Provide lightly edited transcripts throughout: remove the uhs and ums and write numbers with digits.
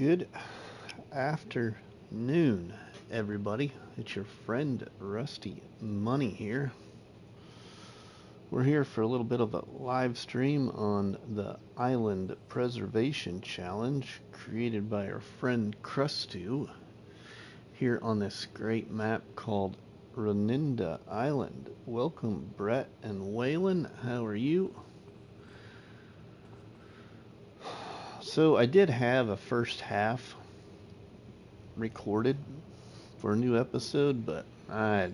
Good afternoon, everybody. It's your friend Rusty Money here. We're here for a little bit of a live stream on the Island Preservation Challenge created by our friend Crustu here on this great map called Ronida Island. Welcome, Brett and Waylon. How are you? So I did have a first half recorded for a new episode, but I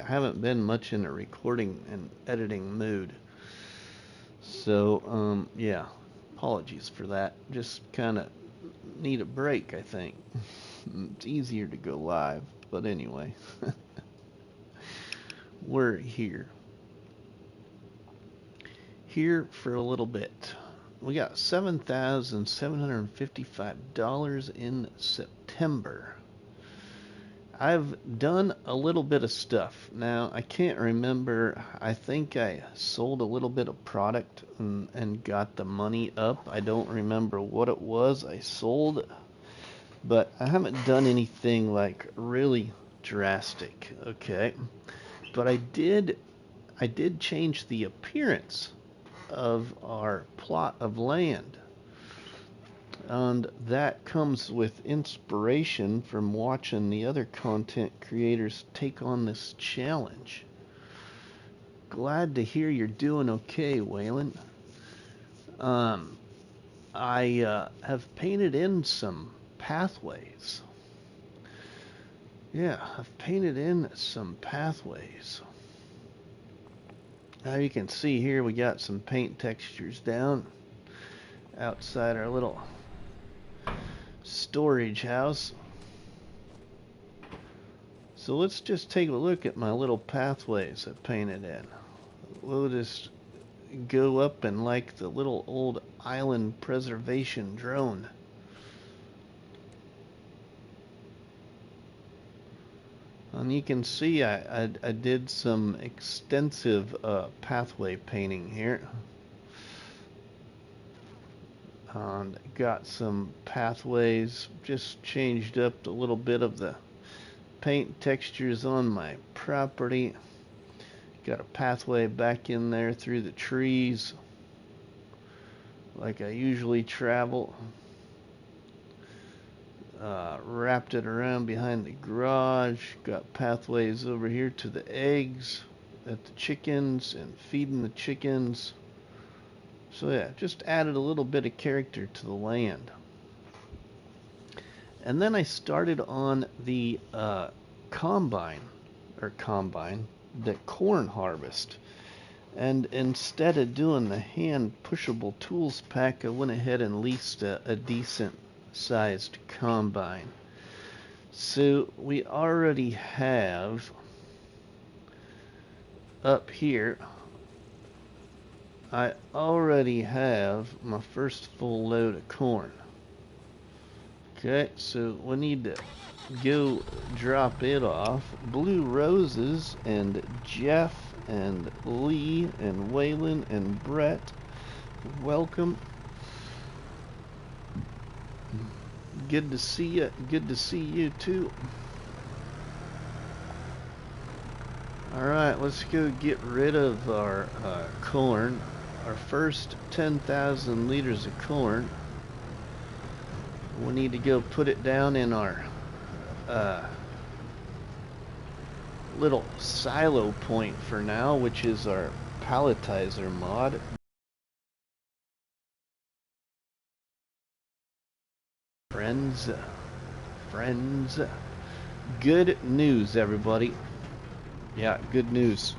haven't been much in a recording and editing mood. So yeah, apologies for that. Just kind of need a break, I think. It's easier to go live, but anyway. We're here for a little bit. We got $7,755 in September. I've done a little bit of stuff. Now, I can't remember. I think I sold a little bit of product and got the money up. I don't remember what it was I sold, but I haven't done anything like really drastic, okay? But I did change the appearance of our plot of land, and that comes with inspiration from watching the other content creators take on this challenge. Glad to hear you're doing okay, Waylon. I have painted in some pathways. Yeah, I've painted in some pathways. Now you can see here we got some paint textures down outside our little storage house. So let's just take a look at my little pathways I painted in. We'll just go up and like the little old island preservation drone. And you can see I did some extensive pathway painting here. And got some pathways, just changed up a little bit of the paint textures on my property. Got a pathway back in there through the trees like I usually travel. Wrapped it around behind the garage. Got pathways over here to the eggs at the chickens and feeding the chickens. So yeah, just added a little bit of character to the land. And then I started on the combine, the corn harvest. And instead of doing the hand pushable tools pack, I went ahead and leased a decent sized combine. So we already have up here, I already have my first full load of corn. Okay, so we need to go drop it off. Blue Roses and Jeff and Lee and Waylon and Brett, welcome. Good to see you. Good to see you too. Alright, let's go get rid of our corn. Our first 10,000 liters of corn. We need to go put it down in our little silo point for now, which is our palletizer mod. Friends, good news, everybody. Yeah, good news.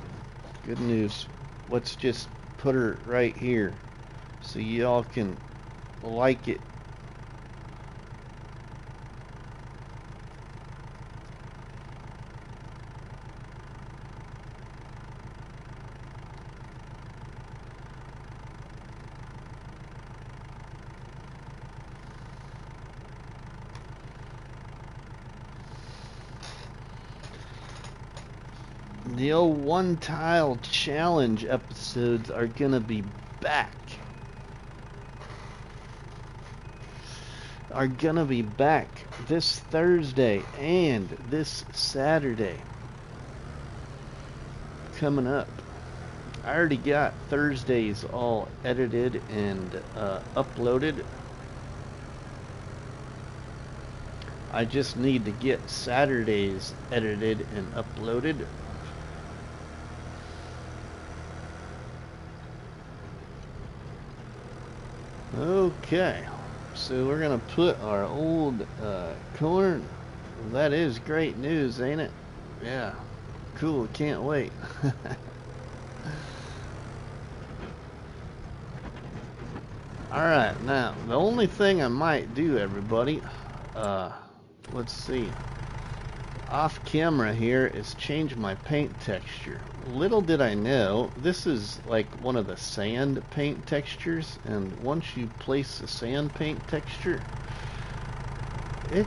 Good news. Let's just put her right here so y'all can like it. The old one tile challenge episodes are gonna be back. are gonna be back this Thursday and this Saturday coming up. I already got Thursdays all edited and uploaded. I just need to get Saturdays edited and uploaded. Okay, so we're gonna put our old corn. That is great news, ain't it? Yeah, cool, can't wait. Alright, now the only thing I might do, everybody, let's see, off camera here, is change my paint texture. Little did I know, this is like one of the sand paint textures, and once you place the sand paint texture, it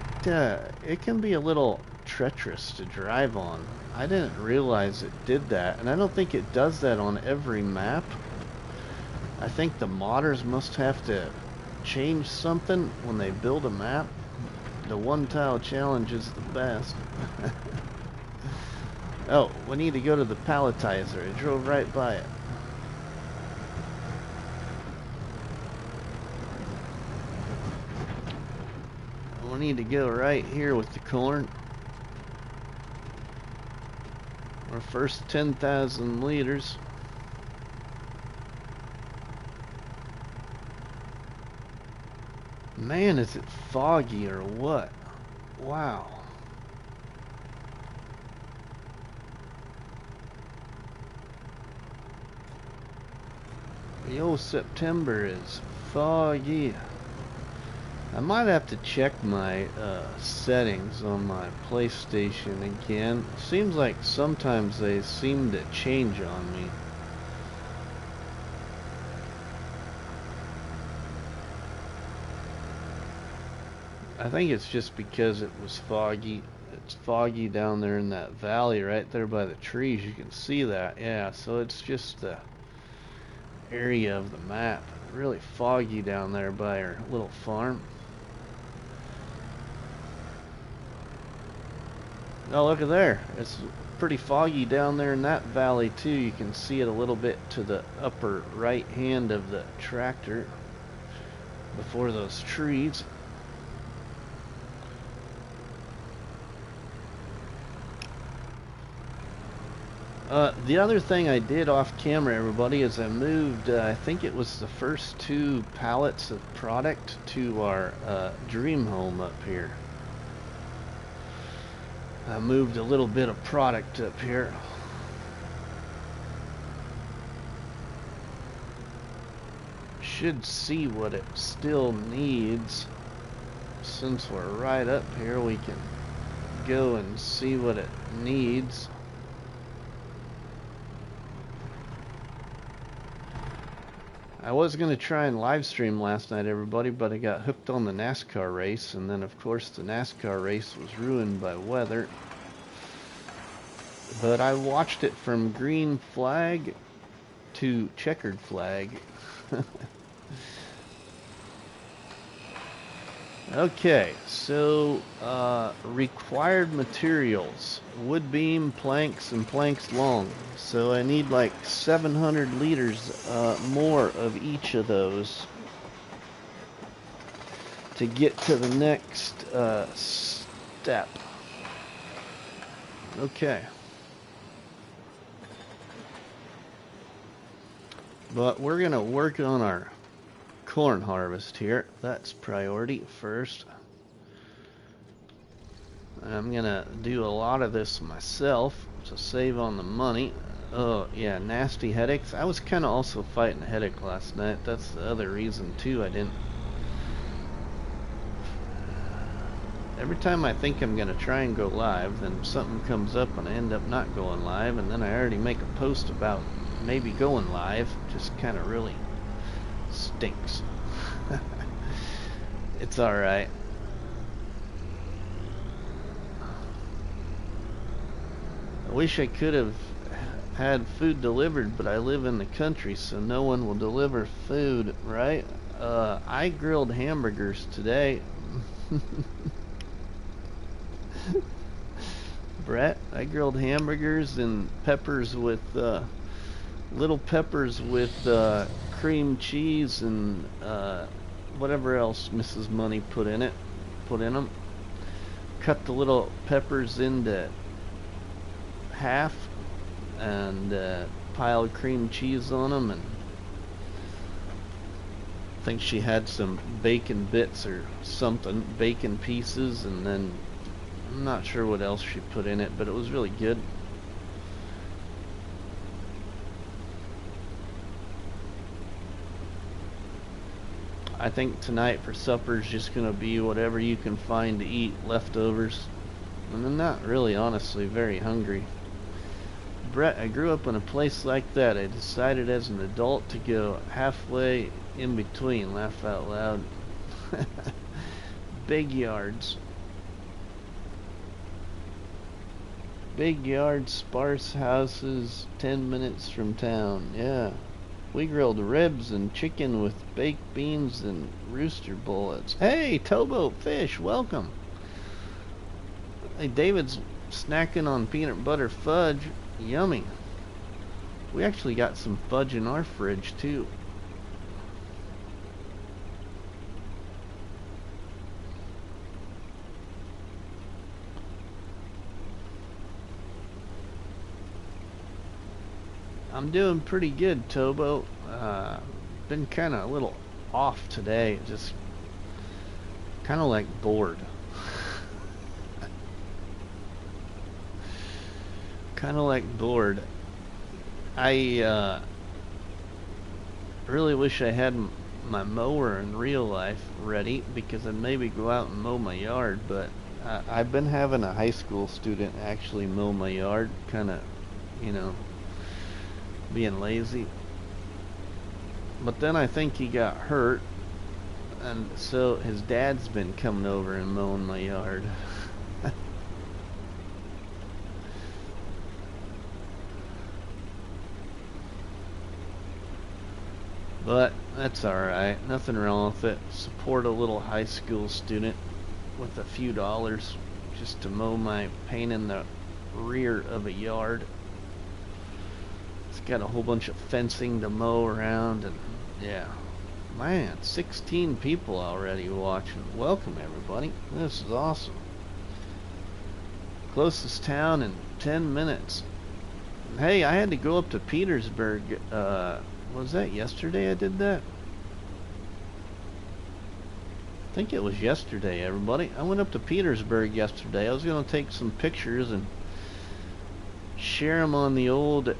can be a little treacherous to drive on. I didn't realize it did that, and I don't think it does that on every map. I think the modders must have to change something when they build a map. The one tile challenge is the best. Oh, we need to go to the palletizer. I drove right by it. We need to go right here with the corn. Our first 10,000 liters. Man, is it foggy or what? Wow. The old September is foggy. I might have to check my settings on my PlayStation again. Seems like sometimes they seem to change on me. I think it's just because it was foggy. It's foggy down there in that valley right there by the trees. You can see that. Yeah, so it's just the area of the map. Really foggy down there by our little farm. Oh, look at there. It's pretty foggy down there in that valley too. You can see it a little bit to the upper right hand of the tractor before those trees. The other thing I did off camera, everybody, is I moved, I think it was the first 2 pallets of product to our dream home up here. I moved a little bit of product up here. Should see what it still needs. Since we're right up here, we can go and see what it needs. I was going to try and live stream last night, everybody, but I got hooked on the NASCAR race, and then of course the NASCAR race was ruined by weather. But I watched it from green flag to checkered flag. Okay, so required materials: wood beam, planks, and planks long. So I need like 700 liters more of each of those to get to the next step. Okay. But we're gonna work on our corn harvest here. That's priority first. I'm gonna do a lot of this myself to save on the money. Oh yeah, nasty headaches. I was kind of also fighting a headache last night. That's the other reason too. I didn't. Every time I think I'm gonna try and go live, then something comes up and I end up not going live, and then I already make a post about maybe going live. Just kind of really stinks. It's alright. I wish I could have had food delivered, but I live in the country, so no one will deliver food, right? I grilled hamburgers today. Brett, I grilled hamburgers and peppers with little peppers with cream cheese and whatever else Mrs. Money put in them. Cut the little peppers into half and piled cream cheese on them, and I think she had some bacon bits or something, bacon pieces, and then I'm not sure what else she put in it, but it was really good. I think tonight for supper is just going to be whatever you can find to eat, leftovers. And I'm not really, honestly, very hungry. Brett, I grew up in a place like that. I decided as an adult to go halfway in between. Laugh out loud. Big yards. Big yards, sparse houses, 10 minutes from town. Yeah. We grilled ribs and chicken with baked beans and rooster bullets. Hey, Towboat Fish, welcome. Hey, David's snacking on peanut butter fudge. Yummy. We actually got some fudge in our fridge, too. I'm doing pretty good, Tobo. Been kind of a little off today, just kind of like bored. Kind of like bored. I really wish I had my mower in real life ready, because I'd maybe go out and mow my yard, but I've been having a high school student actually mow my yard, kind of, you know, being lazy. But then I think he got hurt, and so his dad's been coming over and mowing my yard. But that's alright, nothing wrong with it. Support a little high school student with a few dollars just to mow my pain in the rear of a yard. It's got a whole bunch of fencing to mow around, and yeah. Man, 16 people already watching. Welcome everybody. This is awesome. Closest town in 10 minutes. Hey, I had to go up to Petersburg. Was that yesterday I did that? I think it was yesterday, everybody. I went up to Petersburg yesterday. I was going to take some pictures and share them on the old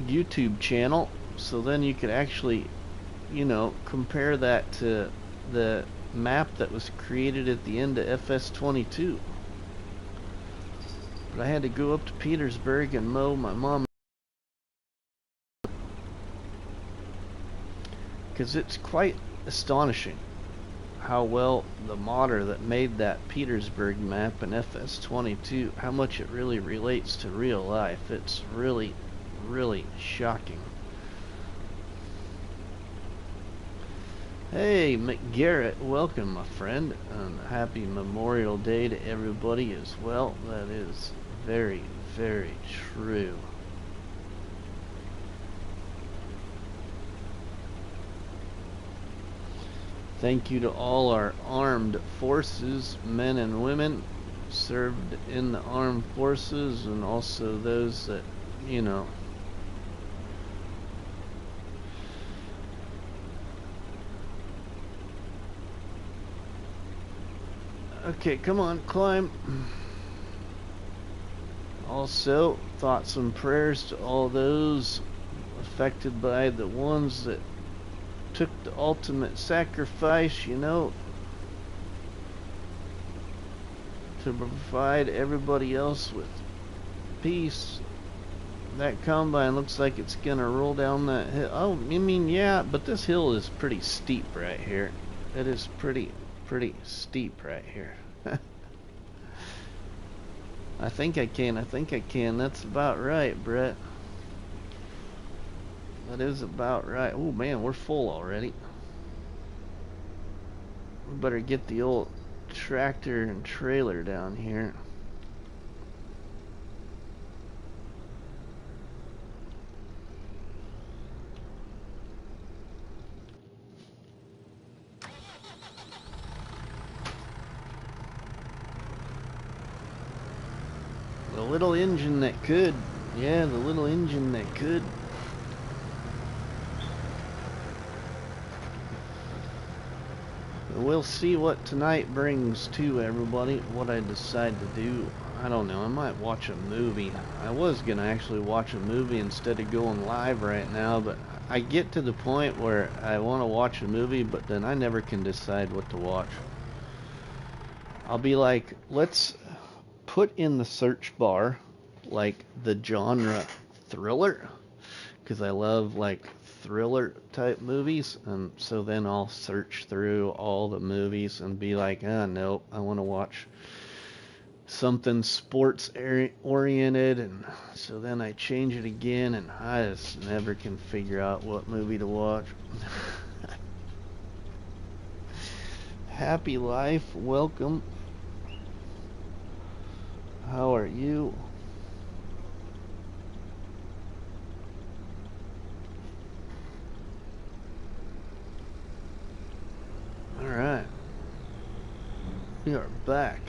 YouTube channel, so then you could actually, you know, compare that to the map that was created at the end of FS25. But I had to go up to Petersburg and mow my mom, because it's quite astonishing how well the modder that made that Petersburg map in FS25, how much it really relates to real life. It's really, really shocking. Hey, McGarrett, welcome, my friend, and happy Memorial Day to everybody as well. That is very, very true. Thank you to all our armed forces, men and women, served in the armed forces, and also those that, you know, okay, come on, climb. Also, thoughts and prayers to all those affected by the ones that took the ultimate sacrifice, you know, to provide everybody else with peace. That combine looks like it's gonna roll down that hill. Oh, I mean, yeah, but this hill is pretty steep right here. It is pretty steep right here. I think I can. That's about right, Brett. That is about right. Oh man, we're full already. Better get the old tractor and trailer down here. The little engine that could. Yeah, the little engine that could. We'll see what tonight brings to everybody, what I decide to do. I don't know, I might watch a movie. I was gonna actually watch a movie instead of going live right now, but I get to the point where I want to watch a movie, but then I never can decide what to watch. I'll be like, let's put in the search bar like the genre thriller, because I love like thriller type movies, and so then I'll search through all the movies and be like, nope, I want to watch something sports oriented, and so then I change it again, and I just never can figure out what movie to watch. Happy life, welcome. How are you? Alright. We are back.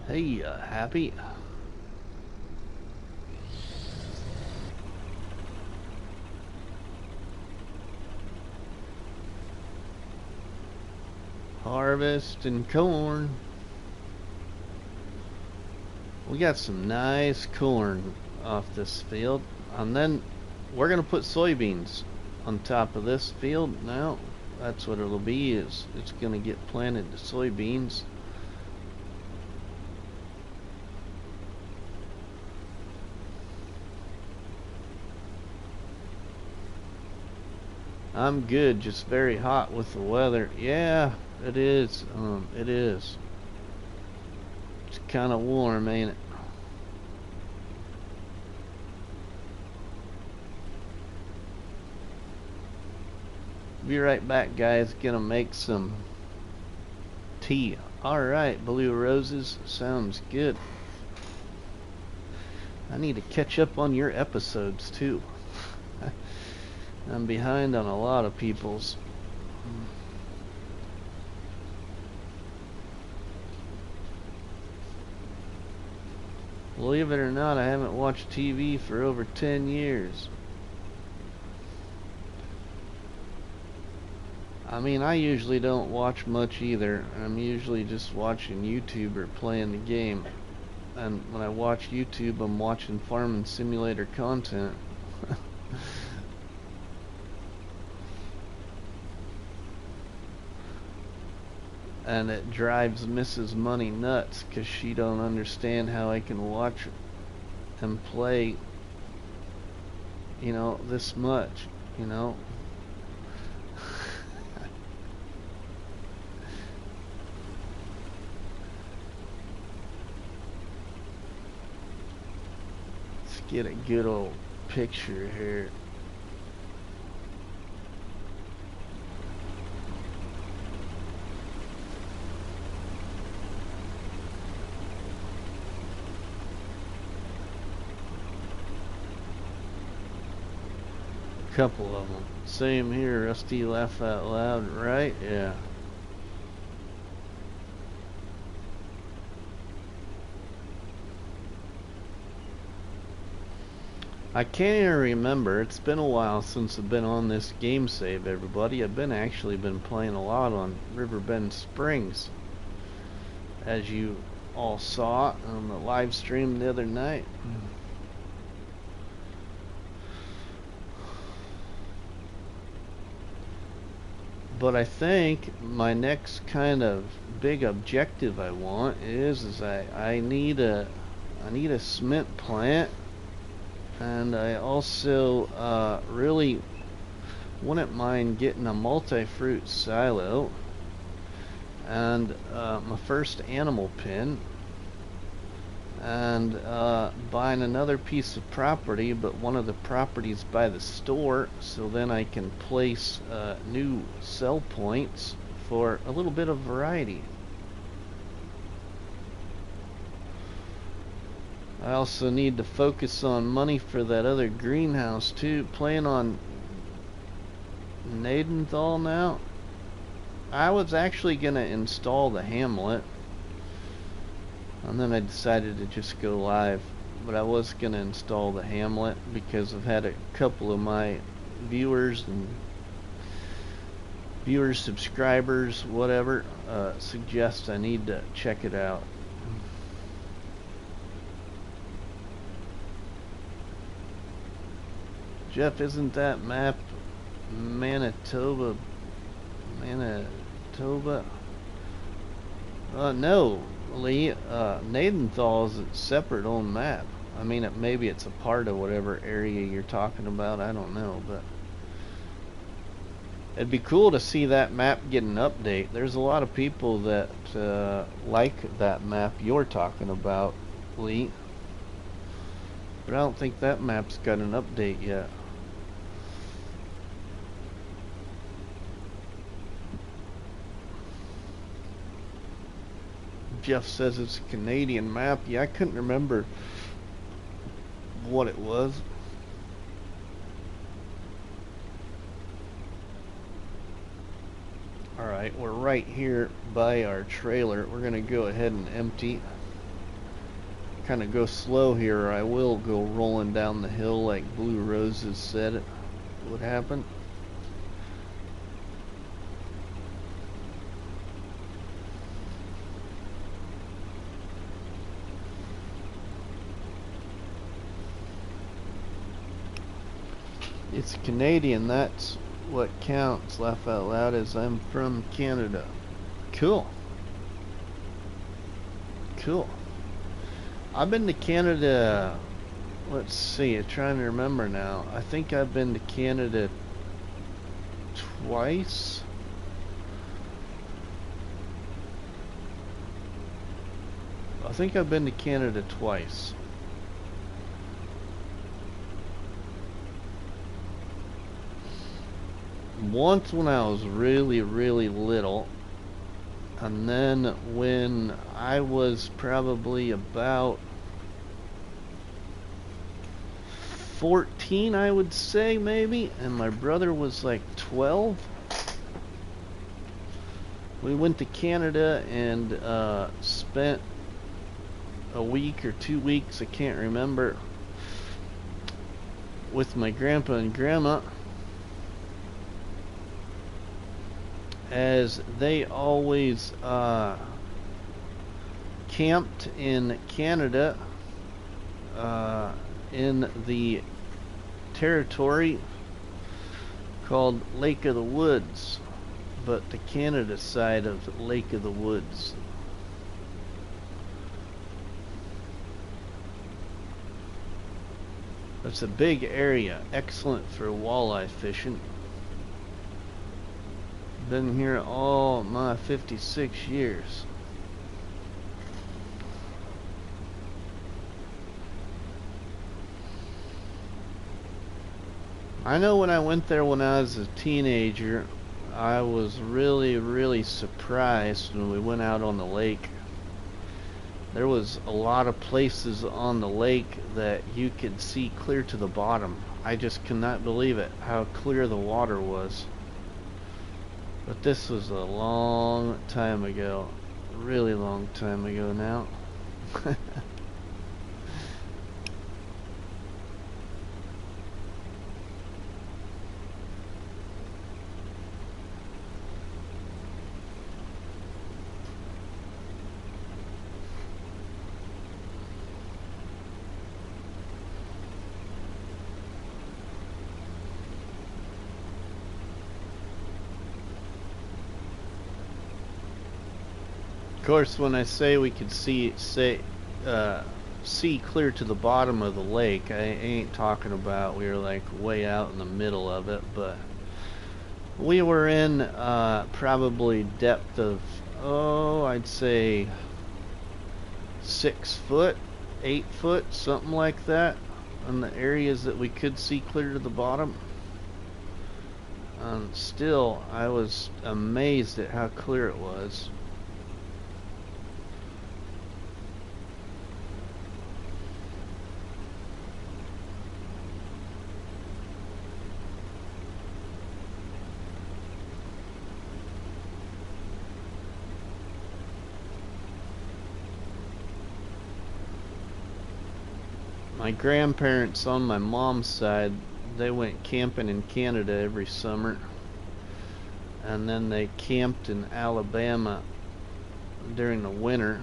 Hey, Happy. Harvesting corn. We got some nice corn off this field, and then we're gonna put soybeans on top of this field. Now that's what it'll be, is it's gonna get planted to soybeans. I'm good, just very hot with the weather. Yeah, it is. It is. It's kind of warm, ain't it? Be right back, guys. Gonna make some tea. Alright, Blue Roses. Sounds good. I need to catch up on your episodes, too. I'm behind on a lot of people's. Believe it or not, I haven't watched TV for over 10 years. I mean, I usually don't watch much either. I'm usually just watching YouTube or playing the game. And when I watch YouTube, I'm watching Farming Simulator content. And it drives Mrs. Money nuts, because she don't understand how I can watch and play, you know, this much, you know. Let's get a good old picture here. Couple of them. Same here, Rusty. Laugh out loud, right? Yeah. I can't even remember. It's been a while since I've been on this game save, everybody. I've actually been playing a lot on Riverbend Springs, as you all saw on the live stream the other night. But I think my next kind of big objective I want is I need a cement plant, and I also really wouldn't mind getting a multi-fruit silo, and my first animal pen, and buying another piece of property, but one of the properties by the store, so then I can place new sell points for a little bit of variety. I also need to focus on money for that other greenhouse too. Playing on Nadenthal now. I was actually going to install the hamlet, and then I decided to just go live. But I was going to install the hamlet because I've had a couple of my viewers and subscribers, whatever, suggest I need to check it out. Jeff, isn't that map Manitoba? No, Lee. Nadenthal is a separate own map. I mean, maybe it's a part of whatever area you're talking about. I don't know, but it'd be cool to see that map get an update. There's a lot of people that like that map you're talking about, Lee. But I don't think that map's got an update yet. Jeff says it's a Canadian map. Yeah, I couldn't remember what it was. Alright, we're right here by our trailer. We're going to go ahead and empty. Kind of go slow here, or I will go rolling down the hill like Blue Roses said it would happen. It's Canadian, that's what counts. Laugh out loud as I'm from Canada. Cool. Cool. I've been to Canada, let's see, I'm trying to remember now. I think I've been to Canada twice. I think I've been to Canada twice. Once when I was really little, and then when I was probably about 14, I would say, maybe, and my brother was like 12. We went to Canada and spent a week or 2 weeks, I can't remember, with my grandpa and grandma, as they always camped in Canada, in the territory called Lake of the Woods, but the Canada side of Lake of the Woods. It's a big area, excellent for walleye fishing. Been here all my 56 years. I know when I went there when I was a teenager, I was really surprised when we went out on the lake. There was a lot of places on the lake that you could see clear to the bottom. I just could not believe it, how clear the water was. But this was a long time ago. A really long time ago now. Of course, when I say we could see clear to the bottom of the lake, I ain't talking about we were like way out in the middle of it, but we were in probably depth of, oh, I'd say 6 foot 8 foot, something like that, on the areas that we could see clear to the bottom. Still, I was amazed at how clear it was. My grandparents on my mom's side, they went camping in Canada every summer, and then they camped in Alabama during the winter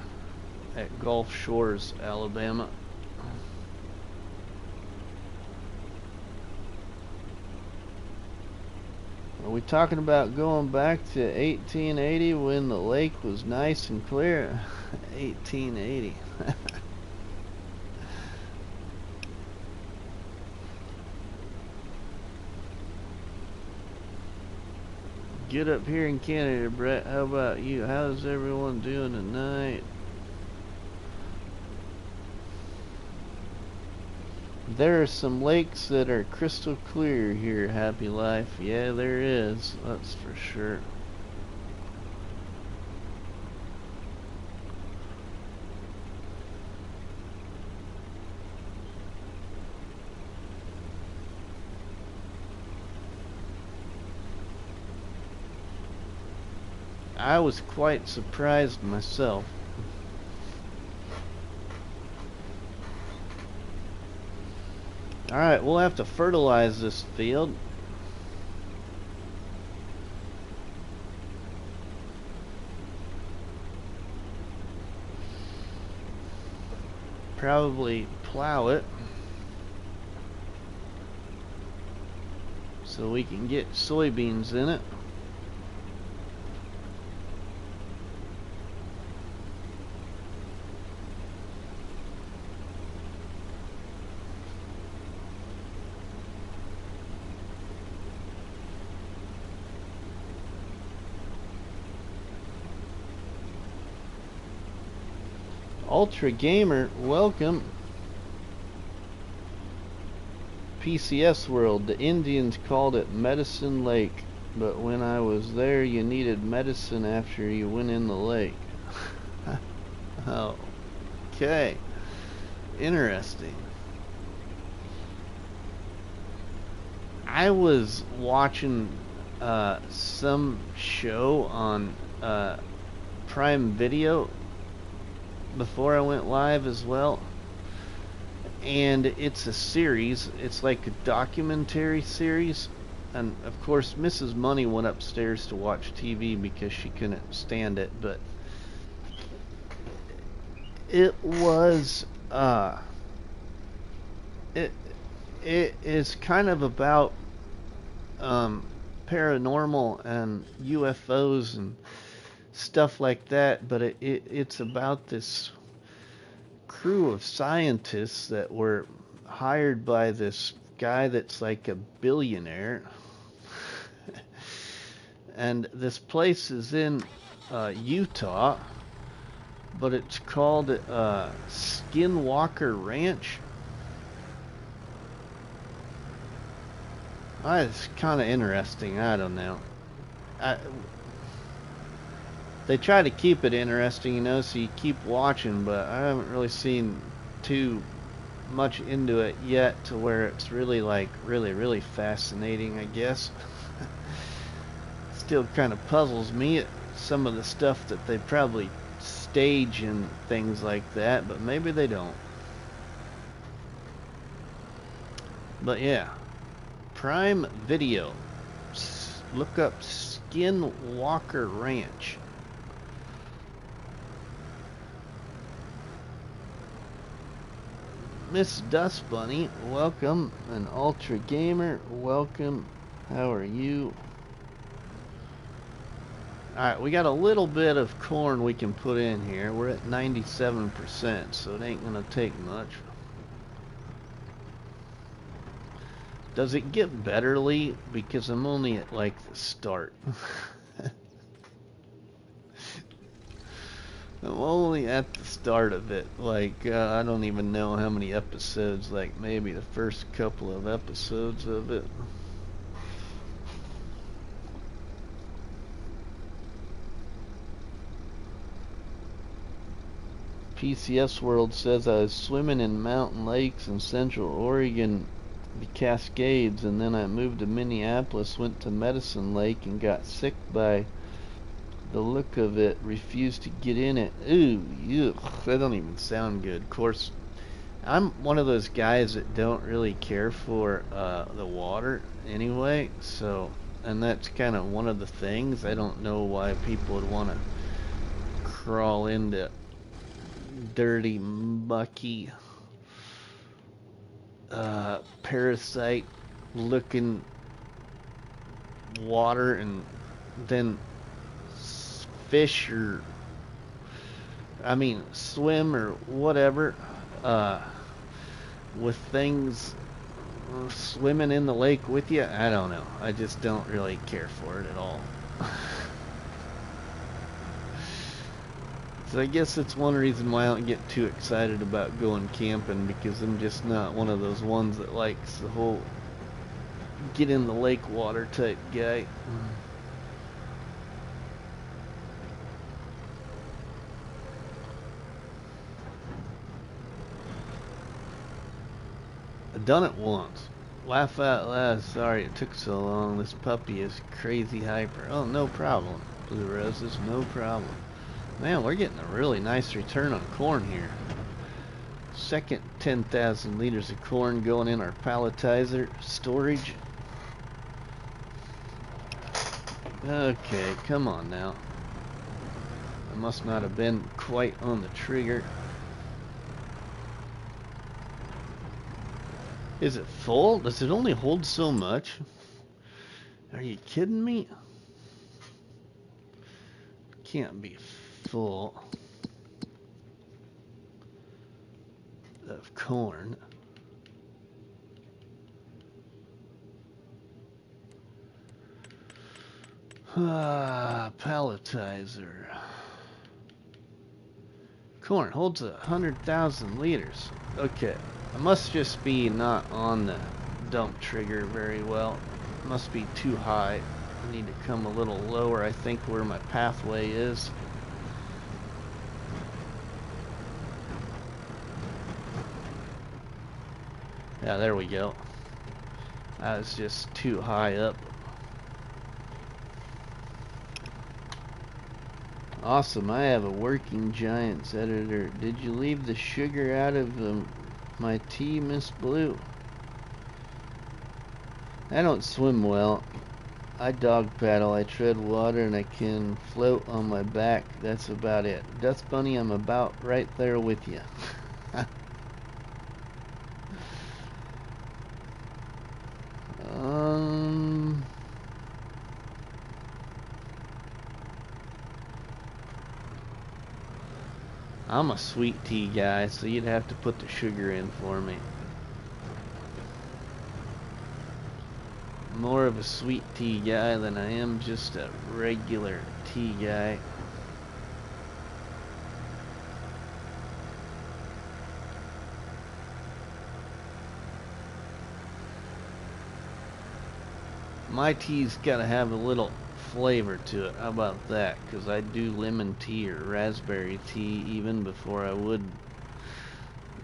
at Gulf Shores, Alabama. Are we talking about going back to 1880 when the lake was nice and clear? 1880. Get up here in Canada, Brett. How about you? How's everyone doing tonight? There are some lakes that are crystal clear here, Happy Life. Yeah, there is. That's for sure. I was quite surprised myself. Alright, we'll have to fertilize this field. Probably plow it so we can get soybeans in it. Ultra Gamer, welcome. PCS World, the Indians called it Medicine Lake, but when I was there you needed medicine after you went in the lake. Oh, okay, interesting. I was watching some show on Prime Video before I went live as well, and it's a series. It's like a documentary series, and of course Mrs. Money went upstairs to watch TV because she couldn't stand it, but it was it is kind of about paranormal and UFOs and stuff like that, but it's about this crew of scientists that were hired by this guy that's like a billionaire. And this place is in Utah, but it's called Skinwalker Ranch. It's kind of interesting. I don't know. They try to keep it interesting, you know, so you keep watching, but I haven't really seen too much into it yet to where it's really like really fascinating, I guess. Still kind of puzzles me at some of the stuff that they probably stage and things like that, but maybe they don't. But yeah, Prime Video, look up Skinwalker Ranch. Miss Dust Bunny, welcome. And Ultra Gamer, welcome. How are you? Alright, we got a little bit of corn we can put in here. We're at 97%, so it ain't gonna take much. Does it get better, Lee? Because I'm only at like the start. I'm only at the start of it. Like, I don't even know how many episodes, like maybe the first couple of episodes of it. PCS World says I was swimming in mountain lakes in Central Oregon, the Cascades, and then I moved to Minneapolis, went to Medicine Lake, and got sick by the look of it. Refused to get in it. Ooh, yuck. That don't even sound good. Of course, I'm one of those guys that don't really care for the water anyway, so, and that's kind of one of the things. I don't know why people would want to crawl into dirty, mucky, parasite looking water and then fish or swim or whatever with things swimming in the lake with you. I don't know. I just don't really care for it at all. So I guess that's one reason why I don't get too excited about going camping, because I'm just not one of those ones that likes the whole get in the lake water type guy. I've done it once. Laugh out loud. Sorry it took so long. This puppy is crazy hyper. Oh, no problem. Blue roses, no problem. Man, we're getting a really nice return on corn here. Second 10,000 liters of corn going in our palletizer storage. Okay, come on now. I must not have been quite on the trigger. Is it full? Does it only hold so much? Are you kidding me? Can't be full of corn. Palletizer. Corn holds 100,000 liters. Okay, I must just be not on the dump trigger very well. It must be too high. I need to come a little lower, I think, where my pathway is. Yeah, there we go. I was just too high up. Awesome, I have a working Giants editor. Did you leave the sugar out of my tea, Miss Blue? I don't swim well. I dog paddle, I tread water, and I can float on my back. That's about it. Dust Bunny, I'm about right there with you. I'm a sweet tea guy, so you'd have to put the sugar in for me. More of a sweet tea guy than I am just a regular tea guy. My tea's gotta have a little flavor to it. How about that? Because I do lemon tea or raspberry tea even before I would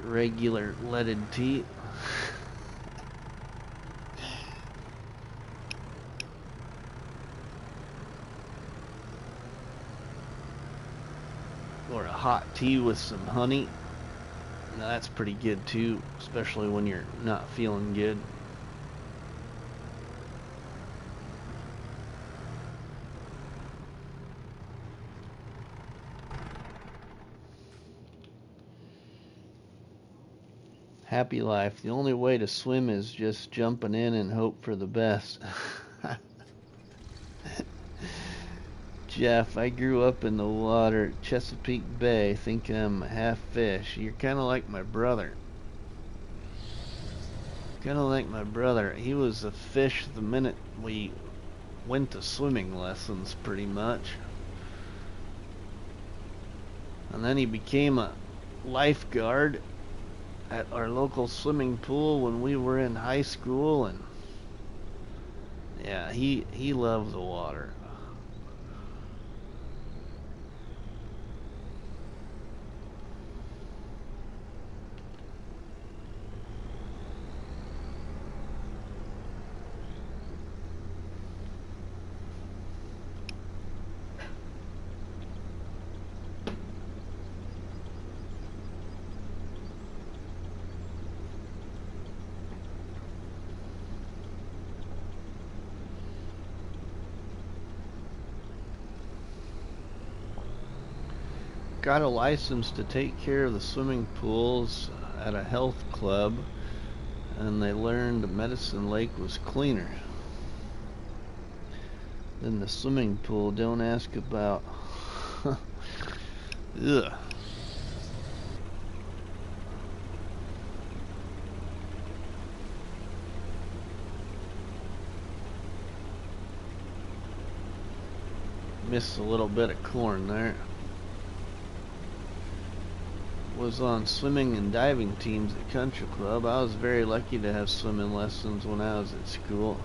regular leaded tea. Or a hot tea with some honey. Now that's pretty good too, especially when you're not feeling good. Happy life. The only way to swim is just jumping in and hope for the best. Jeff, I grew up in the water, Chesapeake Bay. Think I'm half fish. You're kind of like my brother. Kind of like my brother. He was a fish the minute we went to swimming lessons, pretty much. And then he became a lifeguard at our local swimming pool when we were in high school, and yeah, he loves the water. Got a license to take care of the swimming pools at a health club, and they learned Medicine Lake was cleaner than the swimming pool. Don't ask about. Ugh. Missed a little bit of corn there. Was on swimming and diving teams at country club. I was very lucky to have swimming lessons when I was at school,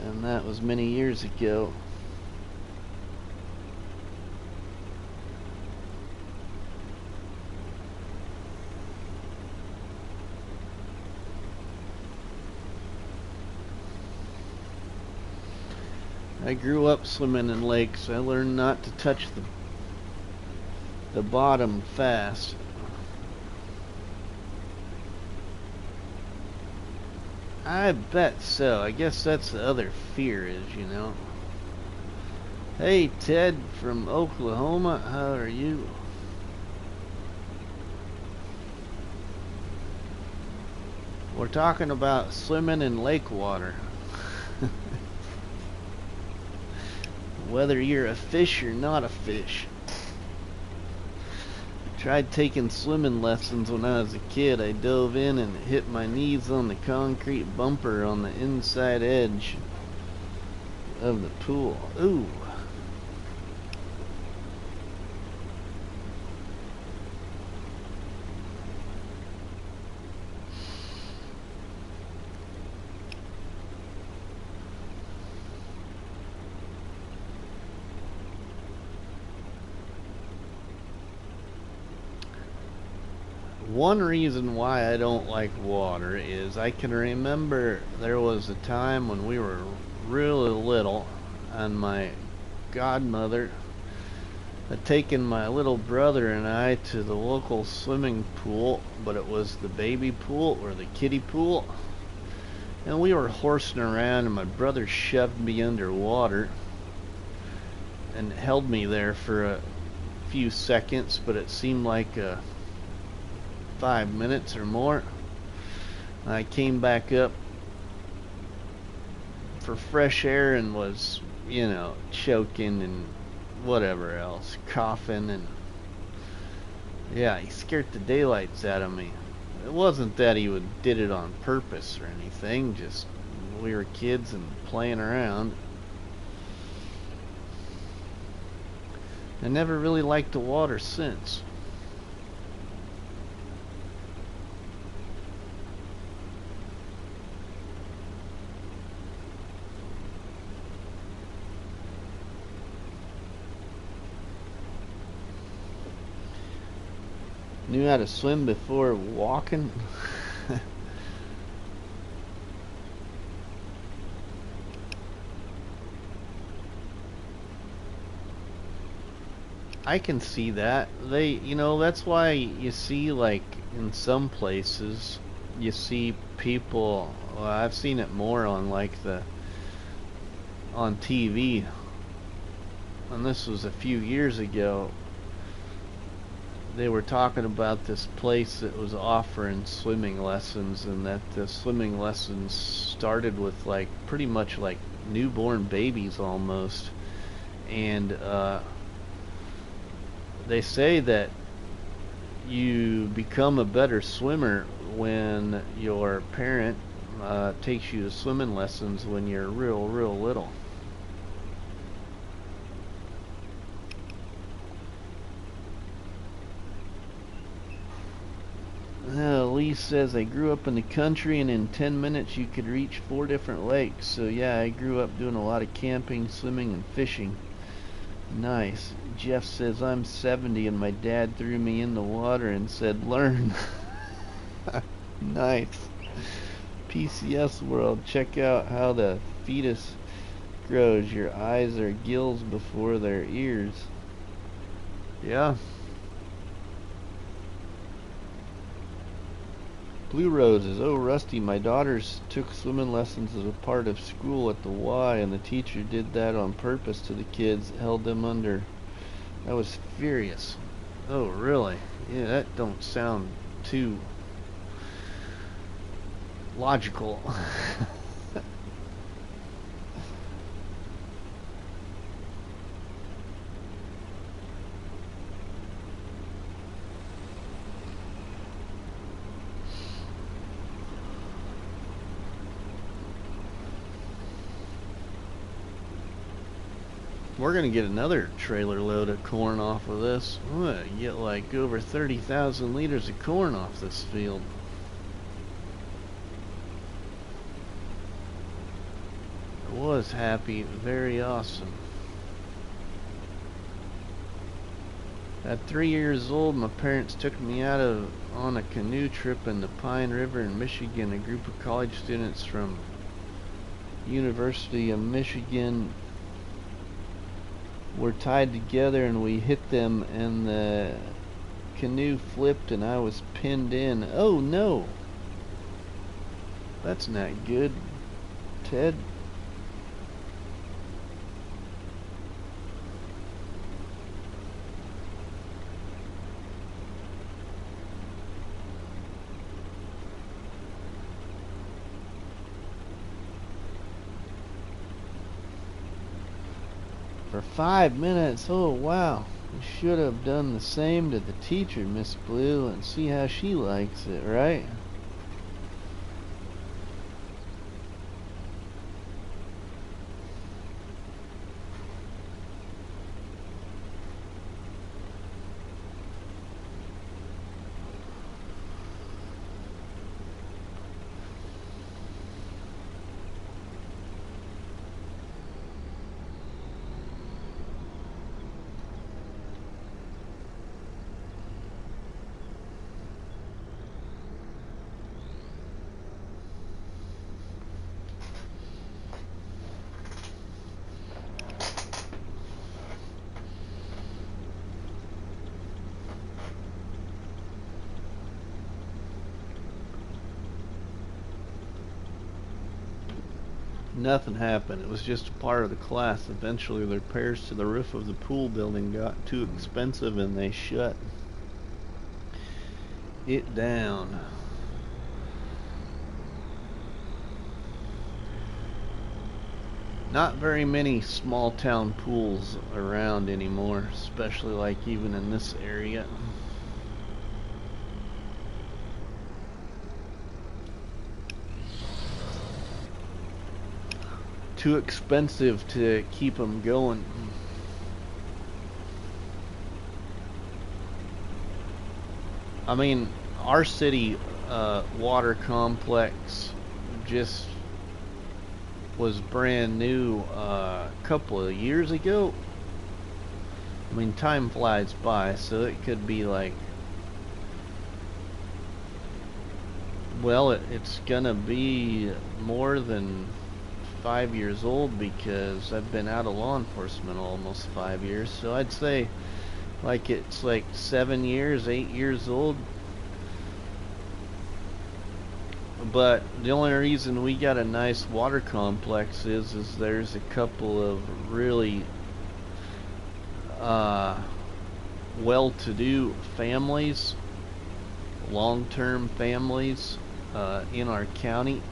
and that was many years ago. I grew up swimming in lakes. I learned not to touch the bottom fast. I bet so. I guess that's the other fear is, you know. Hey, Ted from Oklahoma, how are you? We're talking about swimming in lake water. Whether you're a fish or not a fish. Tried taking swimming lessons when I was a kid. I dove in and hit my knees on the concrete bumper on the inside edge of the pool. Ooh. One reason why I don't like water is I can remember there was a time when we were really little and my godmother had taken my little brother and I to the local swimming pool, but it was the baby pool or the kiddie pool, and we were horsing around and my brother shoved me underwater and held me there for a few seconds, but it seemed like 5 minutes or more. I came back up for fresh air and was, you know, choking and whatever else, coughing, and yeah, he scared the daylights out of me. It wasn't that he did it on purpose or anything, just we were kids and playing around. I never really liked the water since. Knew how to swim before walking. I can see that. You know, that's why you see, like, in some places, you see people, well, I've seen it more on, like, on TV, and this was a few years ago. They were talking about this place that was offering swimming lessons, and that the swimming lessons started with like pretty much like newborn babies almost, and they say that you become a better swimmer when your parent takes you to swimming lessons when you're real little. Elise says, I grew up in the country and in 10 minutes you could reach 4 different lakes. So yeah, I grew up doing a lot of camping, swimming, and fishing. Nice. Jeff says, I'm 70 and my dad threw me in the water and said, learn. Nice. PCS World, check out how the fetus grows. Your eyes are gills before their ears. Yeah. Blue Roses. Oh, Rusty, my daughters took swimming lessons as a part of school at the Y, and the teacher did that on purpose to the kids, held them under. I was furious. Oh, really? Yeah, that don't sound too logical. We're gonna get another trailer load of corn off of this. We're gonna get like over 30,000 liters of corn off this field. I was happy, very awesome. At 3 years old, my parents took me on a canoe trip in the Pine River in Michigan. A group of college students from University of Michigan were tied together and we hit them and the canoe flipped and I was pinned in. Oh no! That's not good, Ted. For 5 minutes. Oh wow. We should have done the same to the teacher, Miss Blue, and see how she likes it, right? Nothing happened. It was just a part of the class. Eventually the repairs to the roof of the pool building got too expensive and they shut it down. Not very many small town pools around anymore, especially like even in this area. Too expensive to keep them going. I mean, our city water complex just was brand new a couple of years ago. I mean, time flies by, so it could be like, well, it's gonna be more than 5 years old because I've been out of law enforcement almost 5 years, so I'd say like it's like 7 years, 8 years old. But the only reason we got a nice water complex is there's a couple of really well-to-do families, long-term families in our county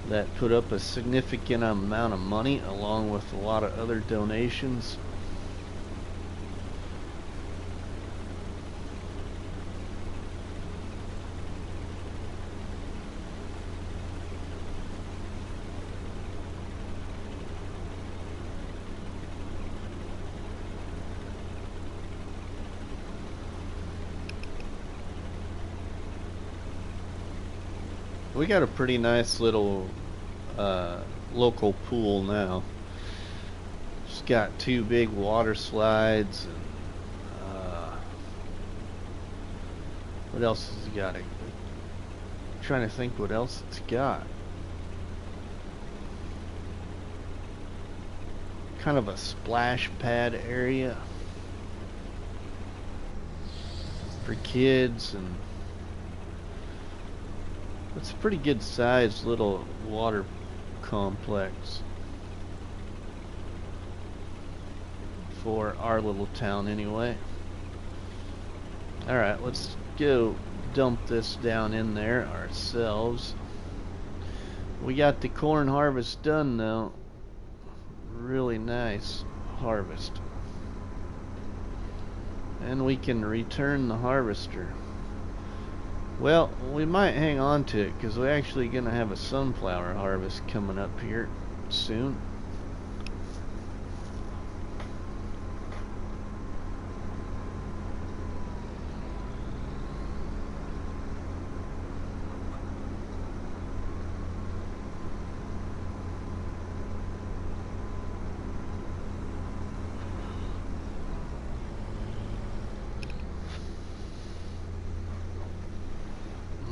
that put up a significant amount of money along with a lot of other donations. We got a pretty nice little local pool now. It's got 2 big water slides, and what else has it got? I'm trying to think what else it's got. Kind of a splash pad area for kids, and it's a pretty good sized little water complex for our little town anyway. Alright, let's go dump this down in there ourselves. We got the corn harvest done though. Really nice harvest. And we can return the harvester. Well, we might hang on to it because we're actually going to have a sunflower harvest coming up here soon.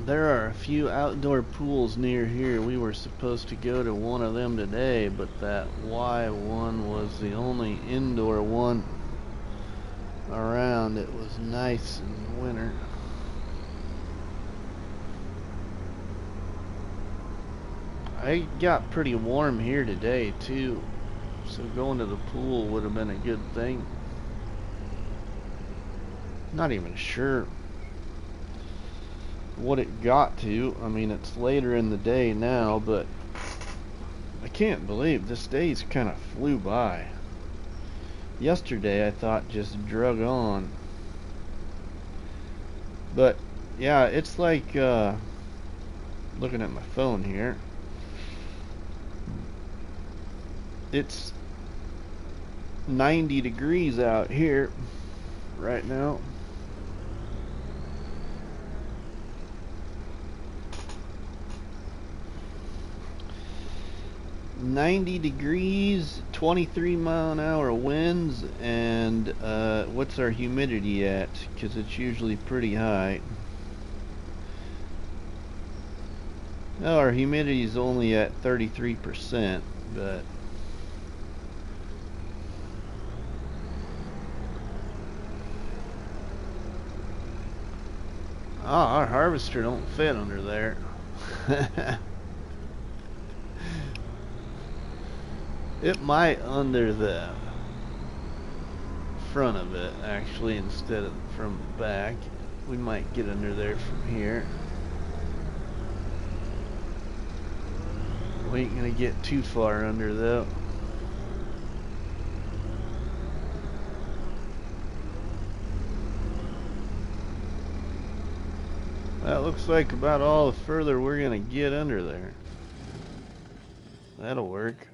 There are a few outdoor pools near here. We were supposed to go to one of them today, but that Y one was the only indoor one around. It was nice in the winter. I got pretty warm here today too, so going to the pool would have been a good thing. Not even sure what it got to. I mean, it's later in the day now, but I can't believe this day's kind of flew by. Yesterday I thought just drug on, but yeah, it's like looking at my phone here, it's 90 degrees out here right now. $90 degrees, 23-mile-an-hour winds, and what's our humidity at? Because it's usually pretty high. No, our humidity is only at 33%, but our harvester don't fit under there. It might under the front of it, actually, instead of from the back. We might get under there from here. We ain't gonna get too far under though. That looks like about all the further we're gonna get under there. That'll work.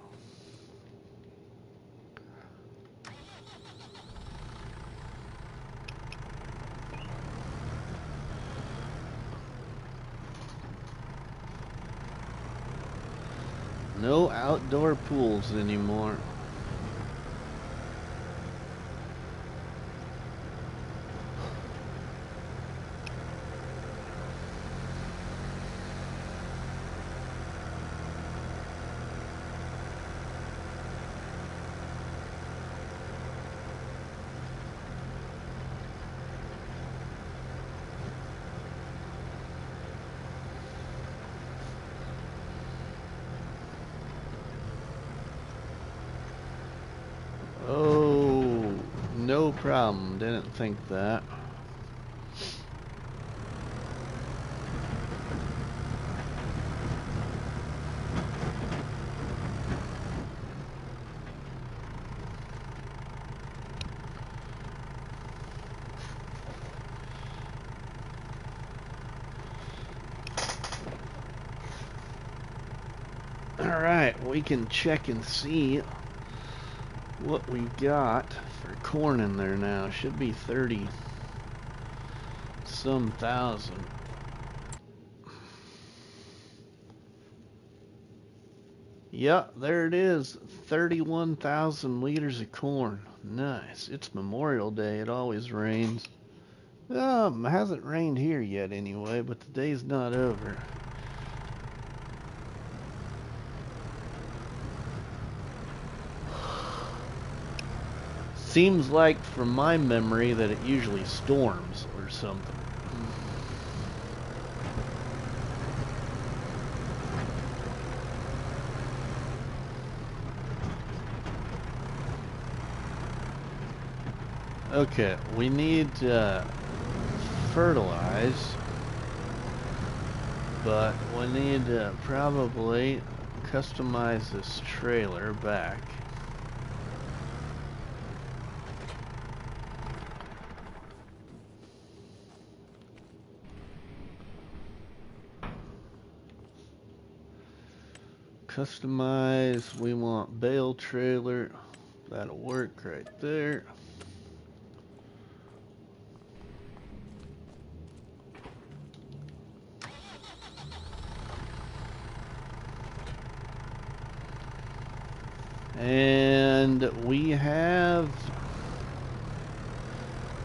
No outdoor pools anymore. Oh, no problem. Didn't think that. Alright, we can check and see what we got for corn in there now. Should be 30 some thousand. Yeah, there it is. 31,000 liters of corn. Nice. It's Memorial Day. It always rains. It hasn't rained here yet anyway, but the day's not over. Seems like, from my memory, that it usually storms or something. Okay, we need to fertilize, but we need to probably customize this trailer back. Customize, we want bale trailer. That'll work right there. And we have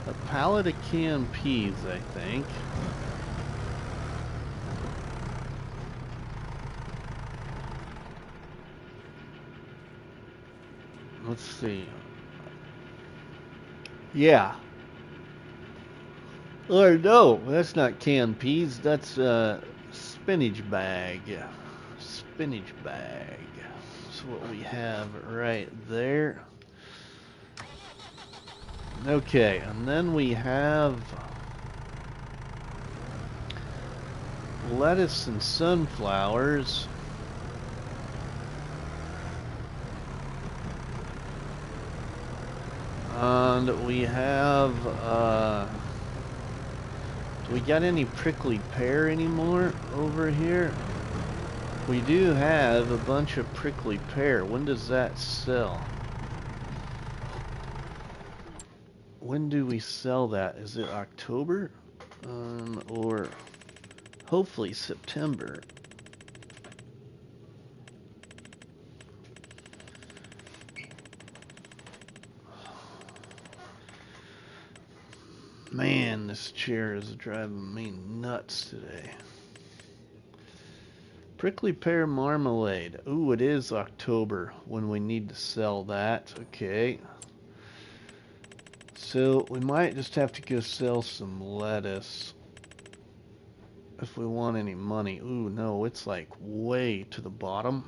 a pallet of canned peas, I think. Let's see. Yeah. Or no, that's not canned peas. That's spinach bag. Spinach bag. That's what we have right there. Okay, and then we have lettuce and sunflowers. And we have, do we got any prickly pear anymore over here? We do have a bunch of prickly pear. When does that sell? When do we sell that? Is it October? Or hopefully September. Man, this chair is driving me nuts today. Prickly pear marmalade. Ooh, it is October when we need to sell that. Okay. So we might just have to go sell some lettuce if we want any money. Ooh, no, it's like way to the bottom.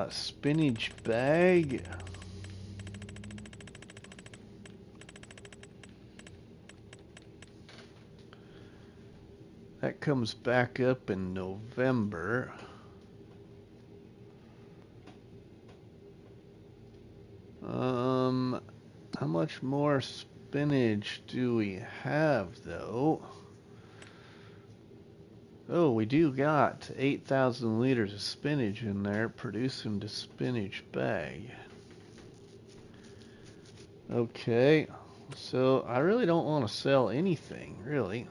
Spinach bag. That comes back up in November. How much more spinach do we have, though? Oh, we do got 8,000 liters of spinach in there, producing the spinach bag. Okay, so I really don't want to sell anything, really.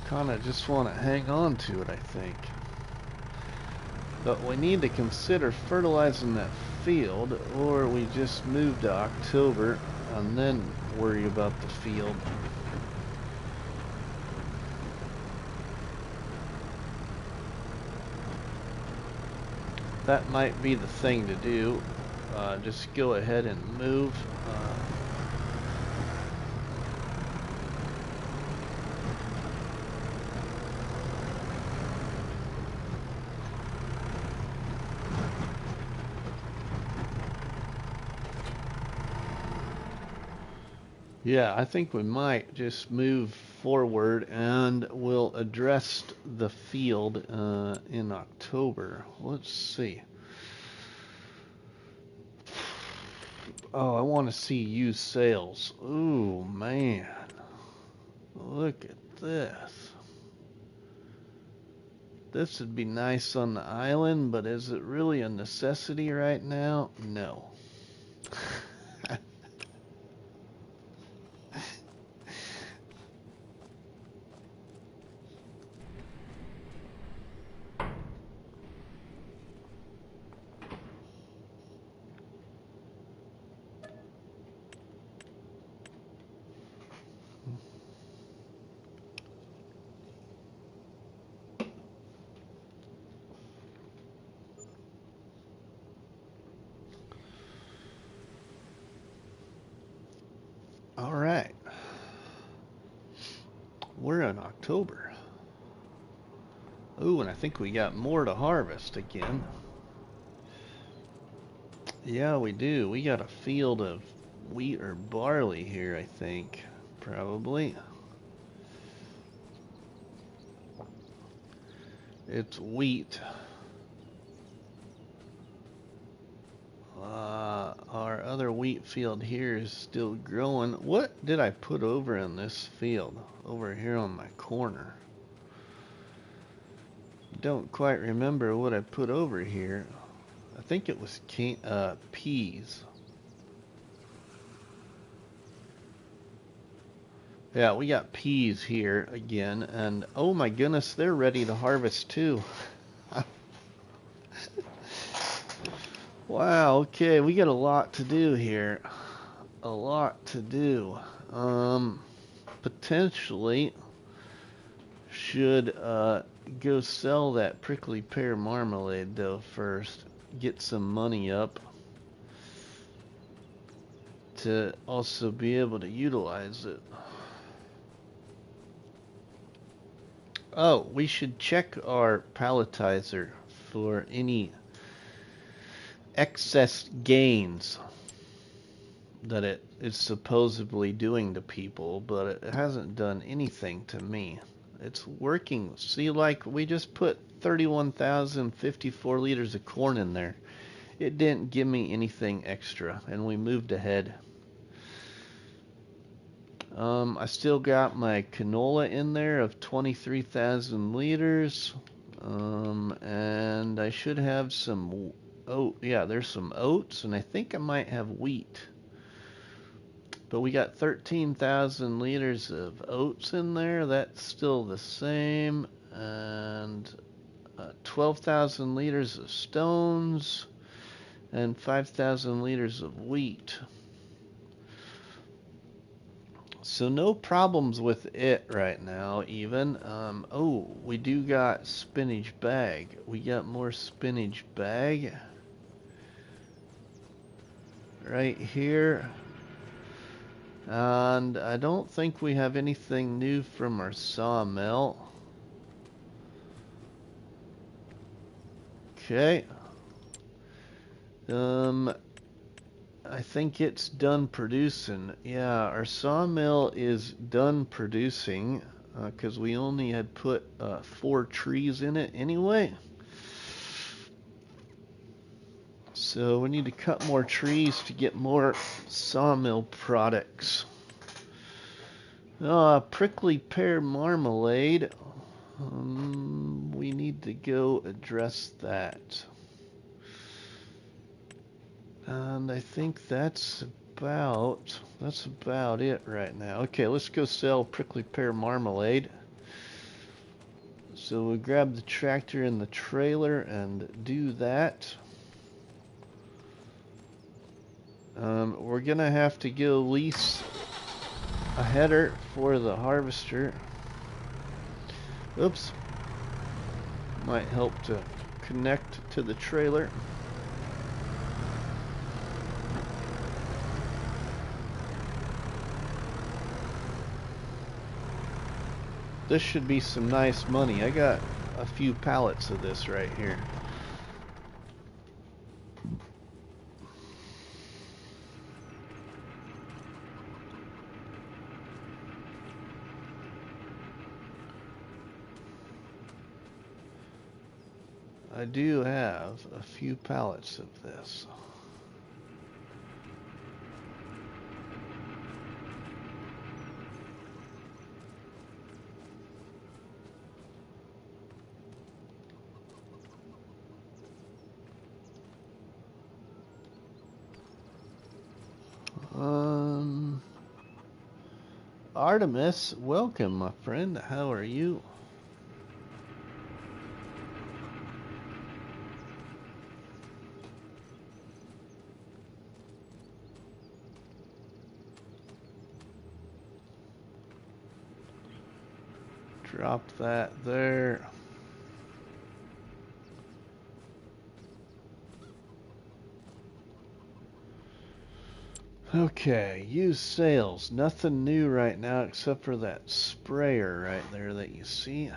Kind of just want to hang on to it, I think. But we need to consider fertilizing that field, or we just move to October and then worry about the field. That might be the thing to do. Just go ahead and move. Yeah, I think we might just move forward and we'll address the field in October. Let's see. Oh, I want to see used sales. Ooh, man. Look at this. This would be nice on the island, but is it really a necessity right now? No. we're in October. Ooh, and I think we got more to harvest again. Yeah, we do. We got a field of wheat or barley here, I think. Probably. It's wheat. Our other wheat field here is still growing. What did I put over in this field? Over here on my corner. Don't quite remember what I put over here. I think it was peas. Yeah, we got peas here again, and oh my goodness, they're ready to harvest too. Wow, okay, we got a lot to do here. A lot to do. Potentially should go sell that prickly pear marmalade though first. Get some money up to also be able to utilize it. Oh, we should check our palletizer for any excess gains that it is supposedly doing to people, but it hasn't done anything to me. It's working. See, like we just put 31,054 liters of corn in there. It didn't give me anything extra, and we moved ahead. I still got my canola in there of 23,000 liters, and I should have some oat. Yeah, there's some oats, and I think I might have wheat. But we got 13,000 liters of oats in there. That's still the same, and 12,000 liters of stones, and 5,000 liters of wheat. So no problems with it right now even. Oh, we do got spinach bag. We got more spinach bag right here. And I don't think we have anything new from our sawmill. Okay. I think it's done producing. Yeah, our sawmill is done producing because we only had put 4 trees in it anyway. So we need to cut more trees to get more sawmill products. Prickly pear marmalade. We need to go address that. And I think that's about it right now. Okay, let's go sell prickly pear marmalade. So we grab the tractor and the trailer and do that. We're gonna have to go lease a header for the harvester. Oops. Might help to connect to the trailer. This should be some nice money. I got a few pallets of this right here. I do have a few pallets of this. Artemis, welcome, my friend. How are you? Drop that there. Okay, use sales. Nothing new right now except for that sprayer right there that you see.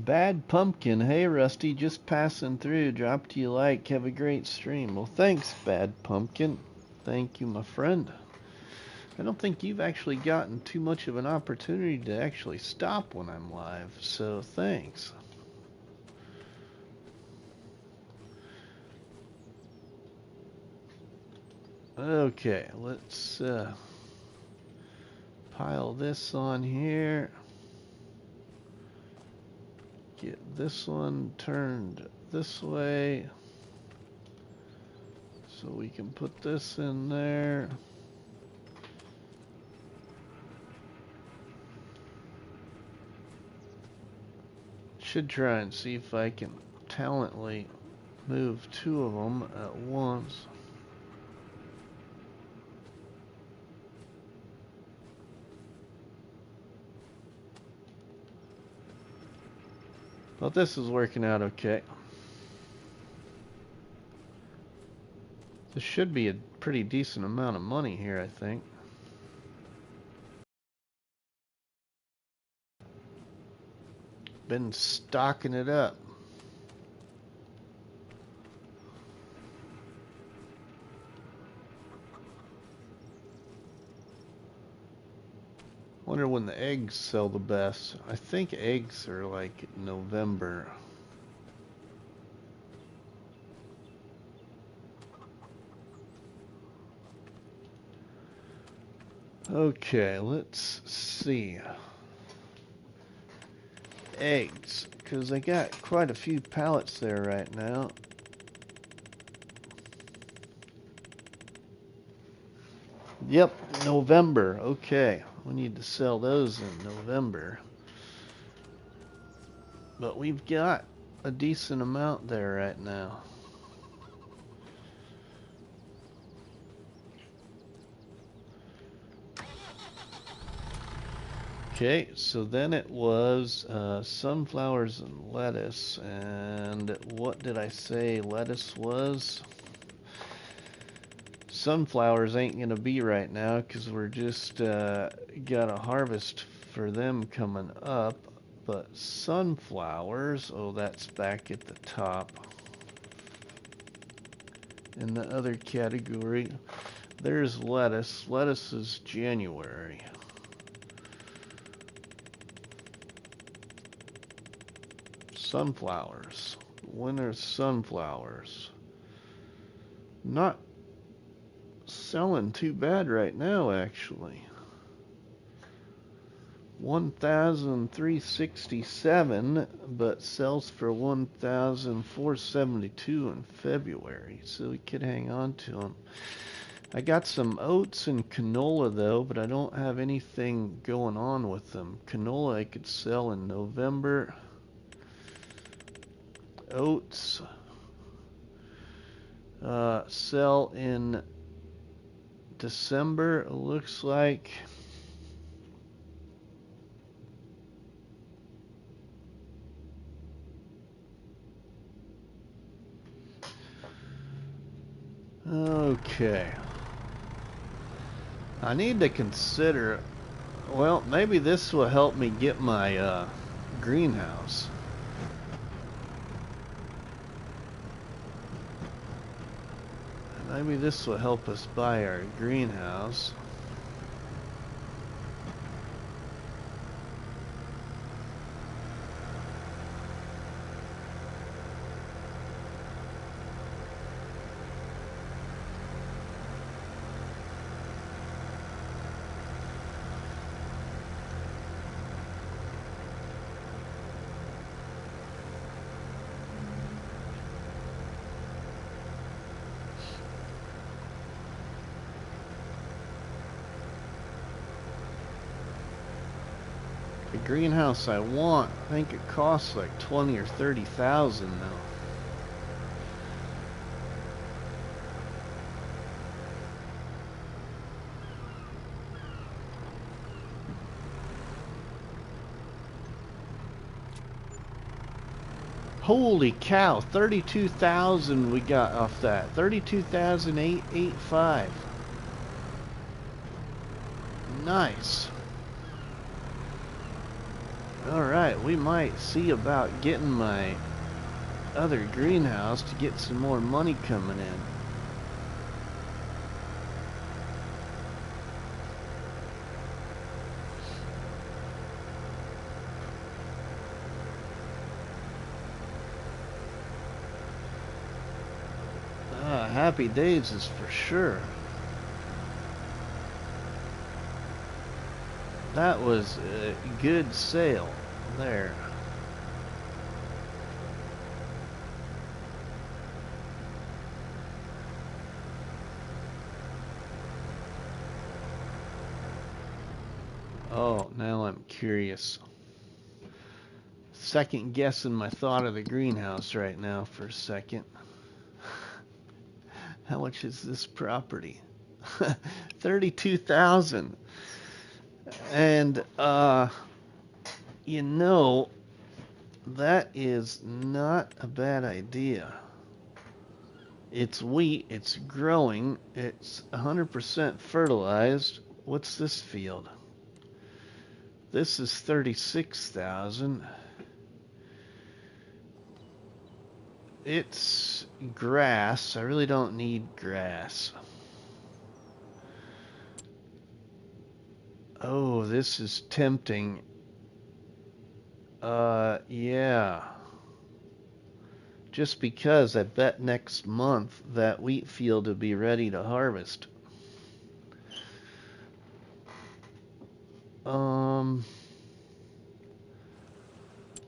Bad Pumpkin. Hey, Rusty, just passing through. Dropped you a like. Have a great stream. Well, thanks, Bad Pumpkin. Thank you, my friend. I don't think you've actually gotten too much of an opportunity to actually stop when I'm live, so thanks. Okay, let's pile this on here. Get this one turned this way so we can put this in there. Should try and see if I can talently move two of them at once. But this is working out okay. This should be a pretty decent amount of money here, I think. Been stocking it up. Wonder when the eggs sell the best. I think eggs are like November. Okay, let's see. Eggs, because I got quite a few pallets there right now. Yep, November. Okay, we need to sell those in November. But we've got a decent amount there right now. Okay, so then it was sunflowers and lettuce. And what did I say lettuce was? Sunflowers ain't gonna be right now because we're just got a harvest for them coming up. But sunflowers, oh, that's back at the top. In the other category, there's lettuce. Lettuce is January. Sunflowers. Winter sunflowers. Not selling too bad right now, actually. 1,367, but sells for 1,472 in February, so we could hang on to them. I got some oats and canola though, but I don't have anything going on with them. Canola I could sell in November. Oats sell in December, it looks like. Okay. I need to consider, well, maybe this will help me get my greenhouse. Maybe this will help us buy our greenhouse. greenhouse I want. I think it costs like 20 or 30,000 now. Holy cow, 32,000 we got off that. 32,885. Nice. Alright, we might see about getting my other greenhouse to get some more money coming in. Happy days is for sure. That was a good sale there. Oh, now I'm curious. Second guessing my thought of the greenhouse right now for a second. How much is this property? 32,000. And you know, that is not a bad idea. It's wheat, it's growing, it's 100% fertilized. What's this field? This is 36,000. It's grass. I really don't need grass. Oh, this is tempting. Yeah. Just because I bet next month that wheat field will be ready to harvest.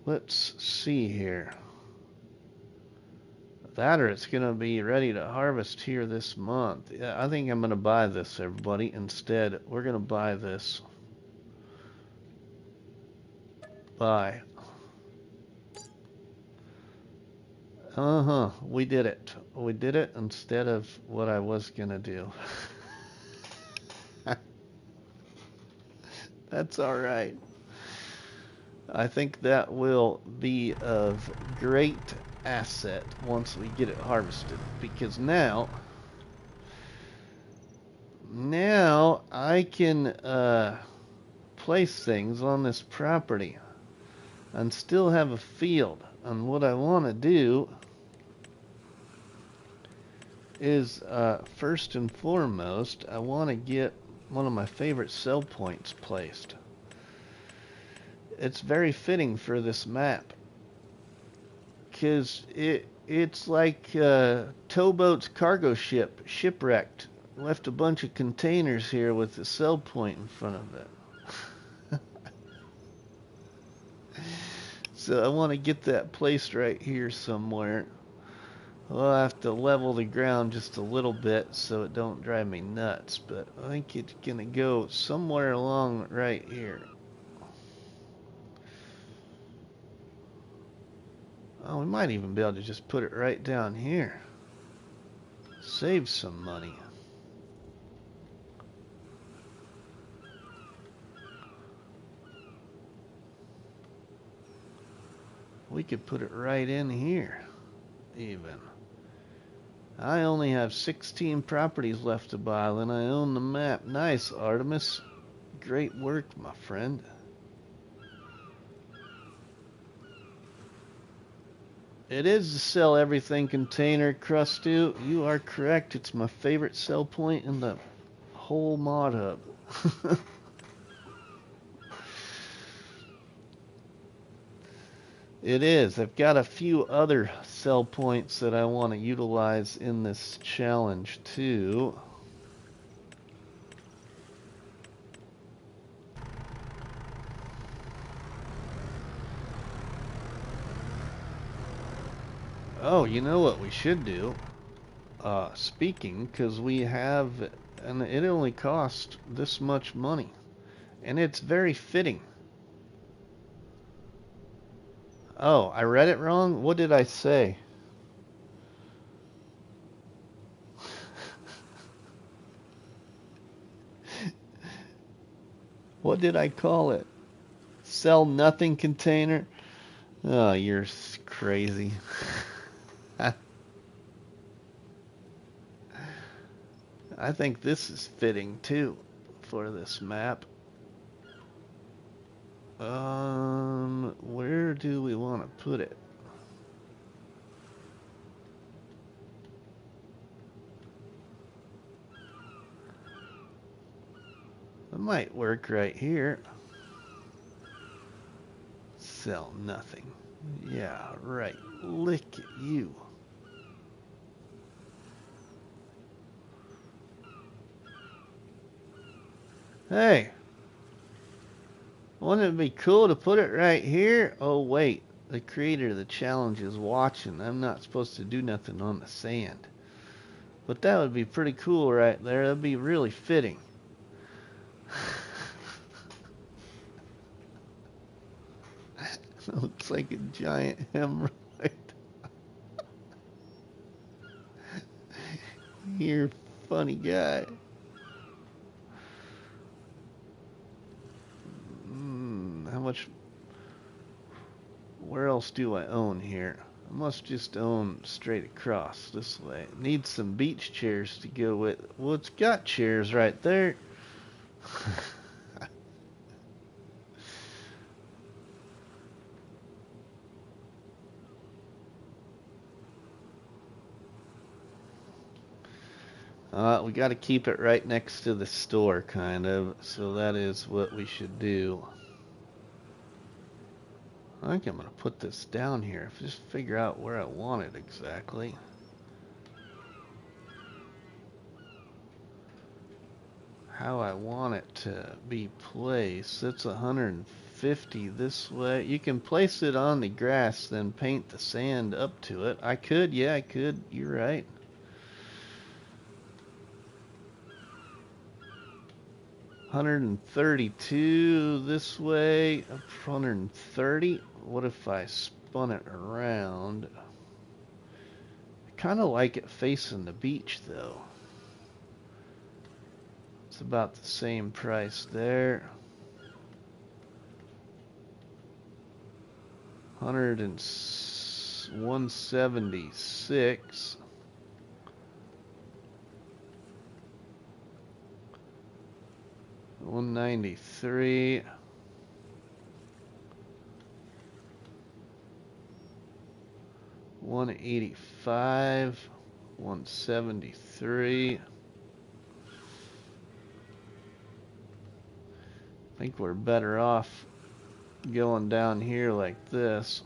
Let's see here. That or it's going to be ready to harvest here this month. Yeah, I think I'm going to buy this, everybody. Instead, we're going to buy this. Buy. We did it. We did it instead of what I was going to do. That's all right. I think that will be of great asset once we get it harvested, because now I can place things on this property and still have a field. And what I want to do is first and foremost, I want to get one of my favorite sell points placed. It's very fitting for this map, because it's like towboat's cargo ship shipwrecked, left a bunch of containers here with the sell point in front of it. So I want to get that placed right here somewhere. I'll have to level the ground just a little bit so it don't drive me nuts, but I think it's gonna go somewhere along right here. Oh, we might even be able to just put it right down here. Save some money. We could put it right in here, even. I only have 16 properties left to buy, and I own the map. Nice, Artemis. Great work, my friend. It is the sell everything container, Crustu. You are correct. It's my favorite sell point in the whole mod hub. It is. I've got a few other sell points that I want to utilize in this challenge too. Oh, you know what we should do? Speaking, because we have, and it only cost this much money, and it's very fitting. Oh, I read it wrong? What did I say? What did I call it? Sell nothing container? Oh, you're crazy. I think this is fitting too for this map. Where do we want to put it? It might work right here. Sell nothing. Yeah, right. Look at you. Hey, wouldn't it be cool to put it right here? Oh, wait. The creator of the challenge is watching. I'm not supposed to do nothing on the sand. But that would be pretty cool right there. That'd be really fitting. Looks like a giant hemorrhoid. You're a funny guy. How much? Where else do I own here? I must just own straight across this way. Need some beach chairs to go with. Well, it's got chairs right there. We got to keep it right next to the store, kind of. So that is what we should do. I think I'm going to put this down here. Just figure out where I want it exactly. How I want it to be placed. It's 150 this way. You can place it on the grass, then paint the sand up to it. I could, yeah, I could. You're right. $132 this way, up $130. What if I spun it around? I kind of like it facing the beach though. It's about the same price there. 176. 193. 185. 173. I think we're better off going down here like this.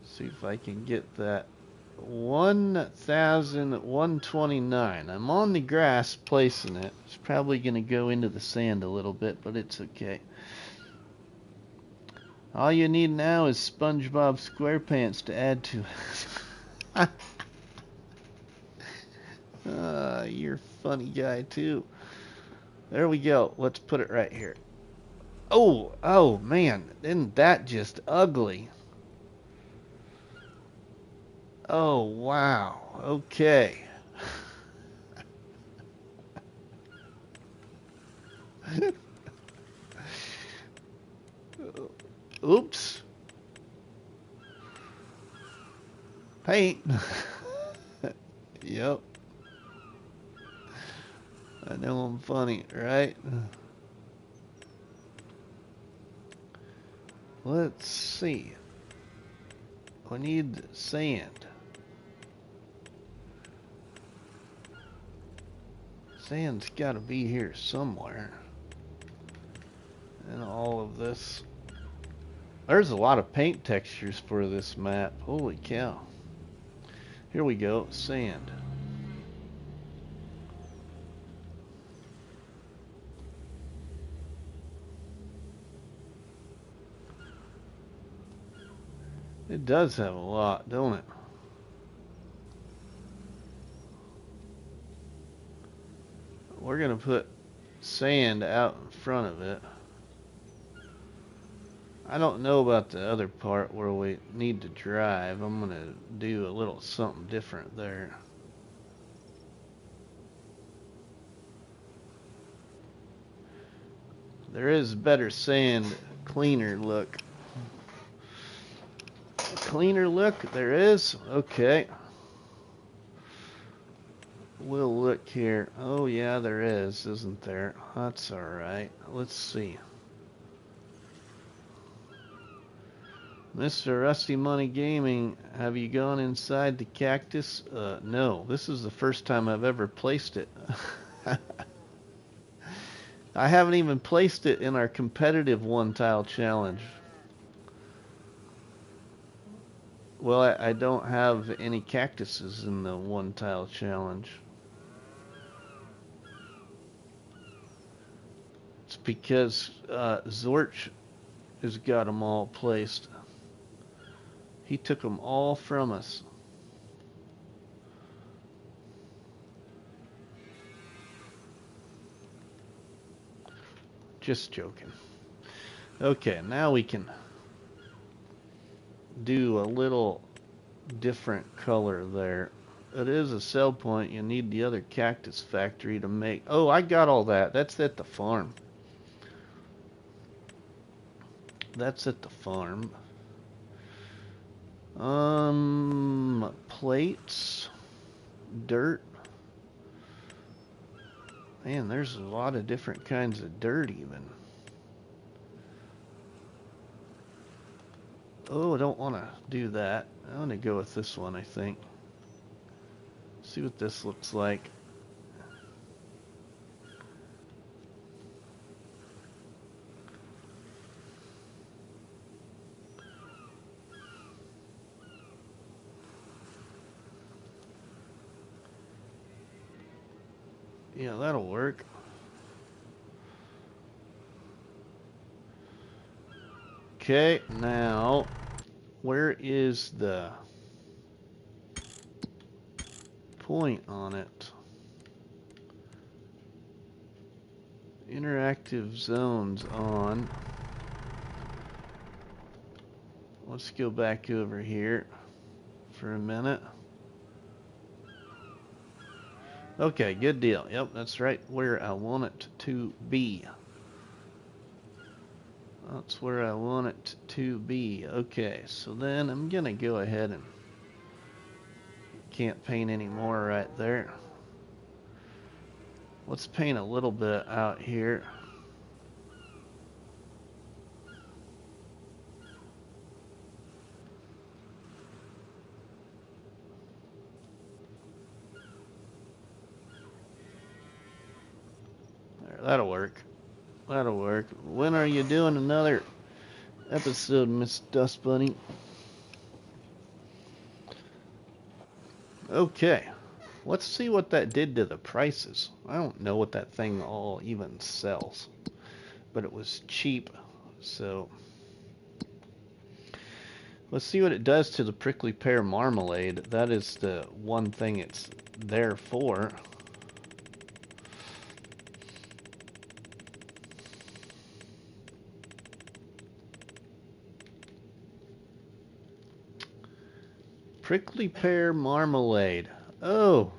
See if I can get that. 1,129. I'm on the grass placing it. It's probably going to go into the sand a little bit, but it's okay. All you need now is SpongeBob SquarePants to add to it. You're a funny guy too. There we go. Let's put it right here. Oh man, isn't that just ugly? Oh wow. Okay. Oops. Paint. Yep. I know I'm funny, right? Let's see. We need sand. Sand's got to be here somewhere. And all of this. There's a lot of paint textures for this map. Holy cow. Here we go. Sand. It does have a lot, don't it? We're going to put sand out in front of it. I don't know about the other part where we need to drive. I'm gonna do a little something different there. There is better sand, cleaner look. Cleaner look, there is. Okay. We'll look here. Oh yeah, there is, isn't there? That's alright. Let's see. Mr. Rusty Money Gaming, have you gone inside the cactus? No. This is the first time I've ever placed it. I haven't even placed it in our competitive one-tile challenge. Well, I don't have any cactuses in the one-tile challenge. It's because Zorch has got them all placed. He took them all from us. Just joking. Okay, now we can do a little different color there. It is a sell point. You need the other cactus factory to make. Oh, I got all that. That's at the farm. That's at the farm. Plates, dirt. Man, there's a lot of different kinds of dirt even. Oh, I don't want to do that. I want to go with this one, I think. See what this looks like. Yeah, that'll work. Okay, now, where is the point on it? Interactive zones on. Let's go back over here for a minute. Okay, good deal. Yep, that's right where I want it to be. That's where I want it to be. Okay, so then I'm going to go ahead and can't paint anymore right there. Let's paint a little bit out here. There, that'll work. That'll work. When are you doing another episode, Miss Dust Bunny? Okay. Let's see what that did to the prices. I don't know what that thing all even sells, but it was cheap, so let's see what it does to the prickly pear marmalade. That is the one thing it's there for. Prickly pear marmalade. Oh,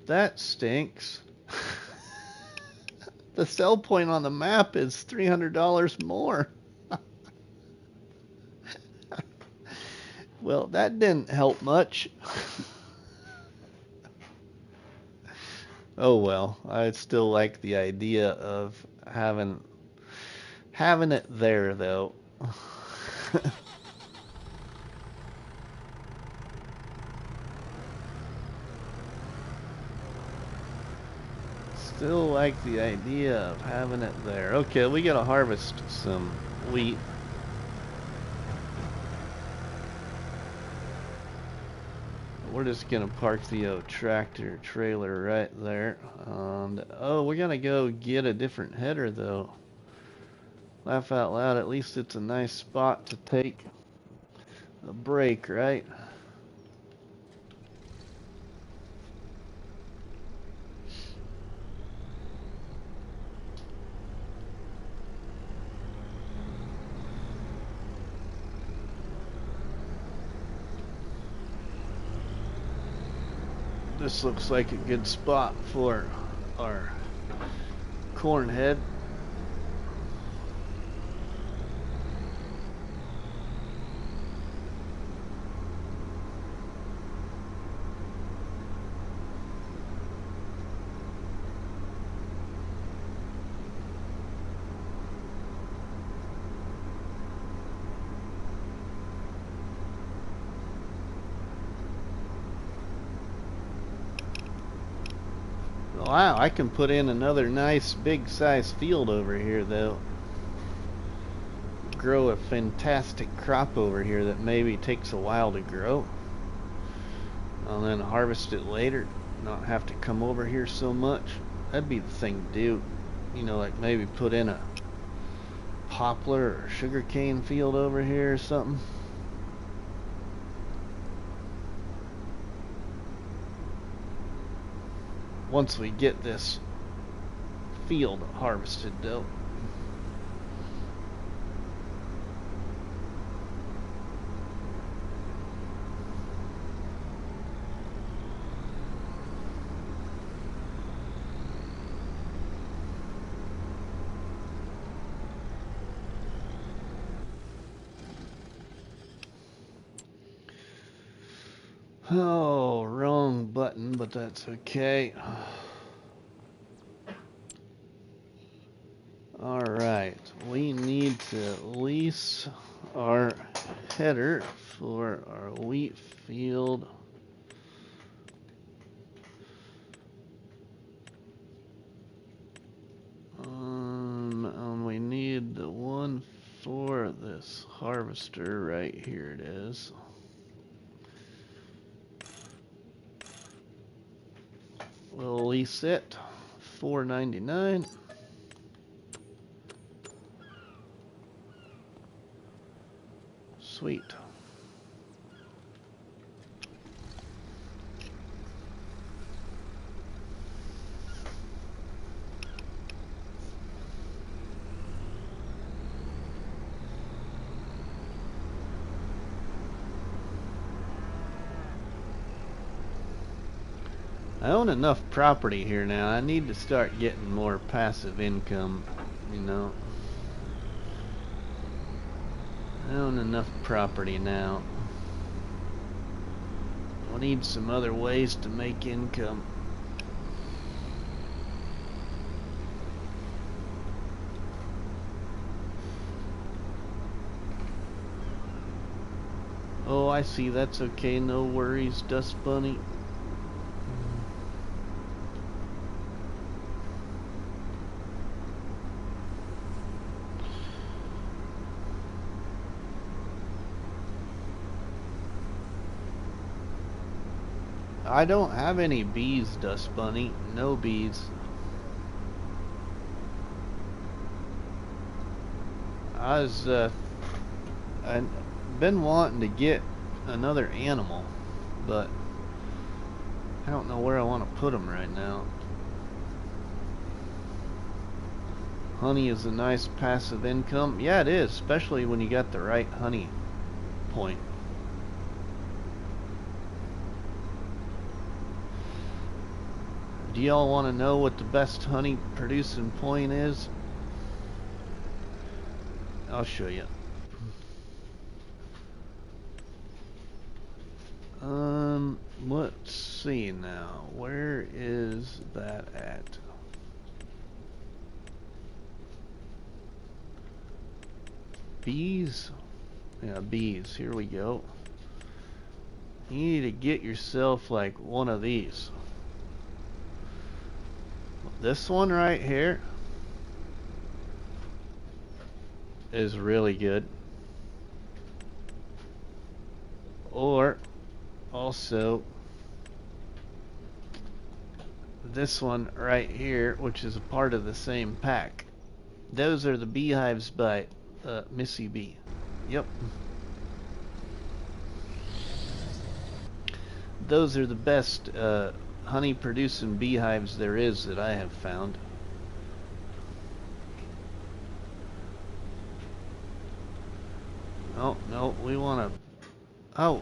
that stinks. The sell point on the map is $300 more. Well, that didn't help much. Oh well, I still like the idea of having it there though. Still like the idea of having it there. Okay, we gotta harvest some wheat. We're just gonna park the tractor trailer right there. And oh, we're gonna go get a different header though. Laugh out loud, at least it's a nice spot to take a break, right? This looks like a good spot for our corn head. Wow, I can put in another nice big size field over here though. Grow a fantastic crop over here that maybe takes a while to grow. And then harvest it later. Not have to come over here so much. That'd be the thing to do. You know, like maybe put in a poplar or sugarcane field over here or something. Once we get this field harvested though. Oh, wrong button, but that's okay. Alright, we need to lease our header for our wheat field. And we need the one for this harvester right here. It is. We'll lease it $4.99. Sweet. I own enough property here now. I need to start getting more passive income, you know. I own enough property now. I need some other ways to make income. Oh, I see. That's okay. No worries, Dust Bunny. I don't have any bees, Dust Bunny. No bees. I've been wanting to get another animal, but I don't know where I want to put them right now. Honey is a nice passive income. Yeah, it is, especially when you got the right honey point. Do y'all want to know what the best honey producing point is? I'll show you. Let's see now. Where is that at? Bees? Yeah, bees. Here we go. You need to get yourself like one of these. This one right here is really good. Or also this one right here, which is a part of the same pack. Those are the beehives by Missy Bee. Yep. Those are the best honey producing beehives there is that I have found. Oh, no, we want to... Oh.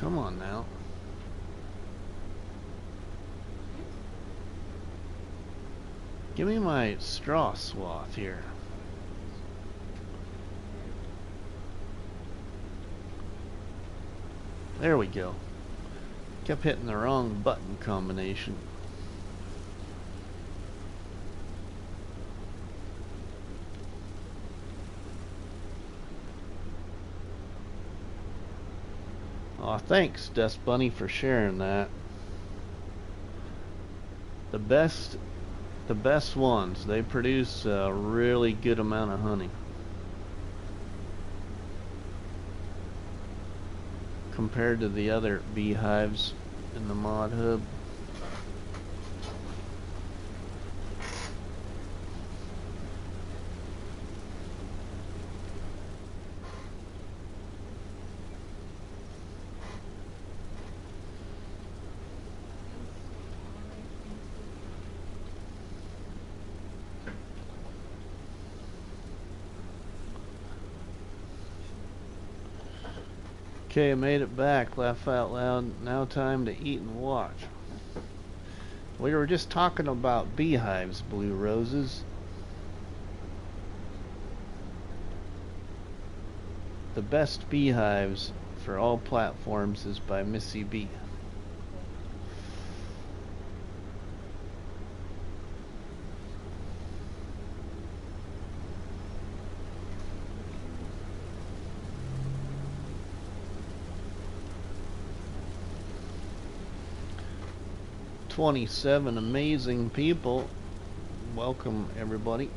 Come on now. Give me my straw swath here. There we go. Kept hitting the wrong button combination. Aw, thanks, Dust Bunny, for sharing that. The best ones, they produce a really good amount of honey compared to the other beehives in the mod hub. Okay, I made it back. Laugh out loud. Now time to eat and watch. We were just talking about beehives, Blue Roses. The best beehives for all platforms is by Missy B. $27 amazing people. Welcome, everybody.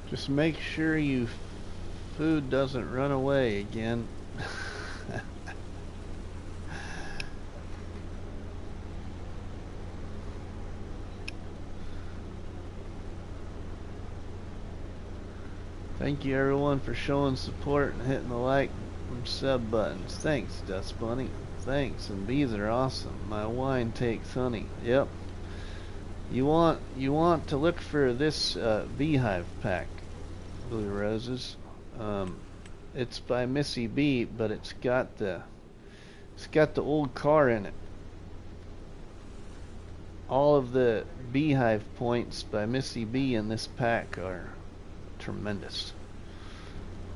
Just make sure your food doesn't run away again. Thank you everyone for showing support and hitting the like and sub buttons. Thanks, Dust Bunny. Thanks, and bees are awesome. My wine takes honey. Yep. You want to look for this beehive pack, Blue Roses. It's by Missy B, but it's got the old car in it. All of the beehive points by Missy B in this pack are tremendous.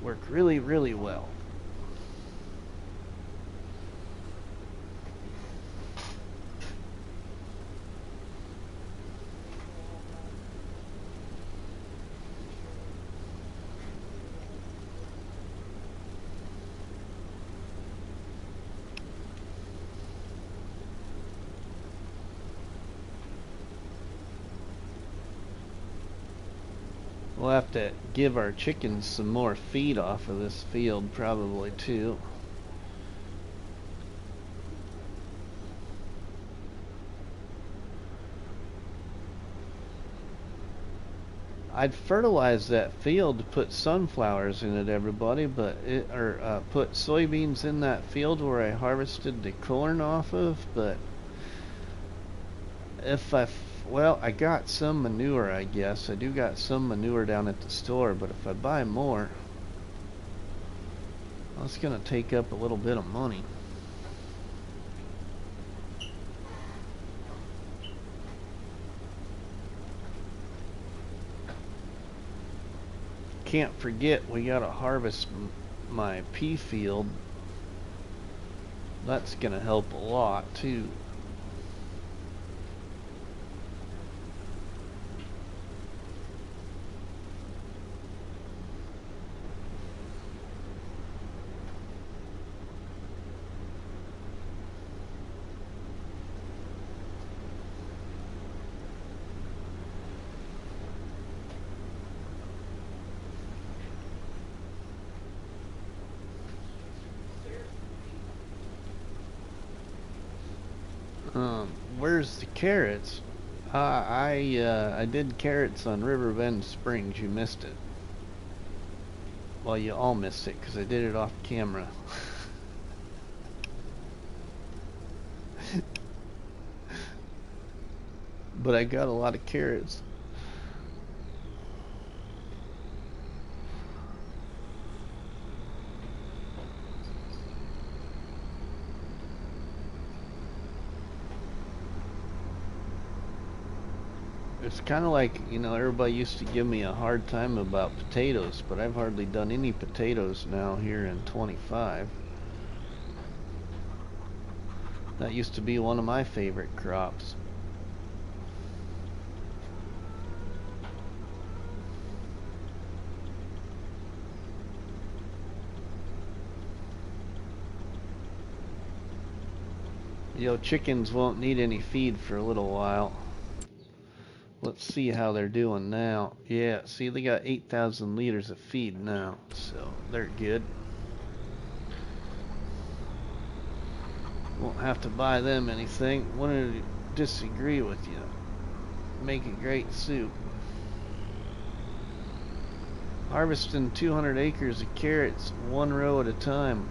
Work really, really well. We'll have to give our chickens some more feed off of this field probably too. I'd fertilize that field to put sunflowers in it, everybody, but put soybeans in that field where I harvested the corn off of, but well, I got some manure, I guess. I do got some manure down at the store, but if I buy more, well, it's going to take up a little bit of money. Can't forget, we got to harvest my pea field. That's going to help a lot, too. Where's the carrots? I did carrots on Riverbend Springs. You missed it. Well, you all missed it because I did it off camera. But I got a lot of carrots. It's kind of like, you know, everybody used to give me a hard time about potatoes, but I've hardly done any potatoes now here in 25. That used to be one of my favorite crops. You know, chickens won't need any feed for a little while. Let's see how they're doing now. Yeah, see, they got 8,000 liters of feed now, so they're good. Won't have to buy them anything. Wanted to disagree with you. Make a great soup. Harvesting 200 acres of carrots, one row at a time.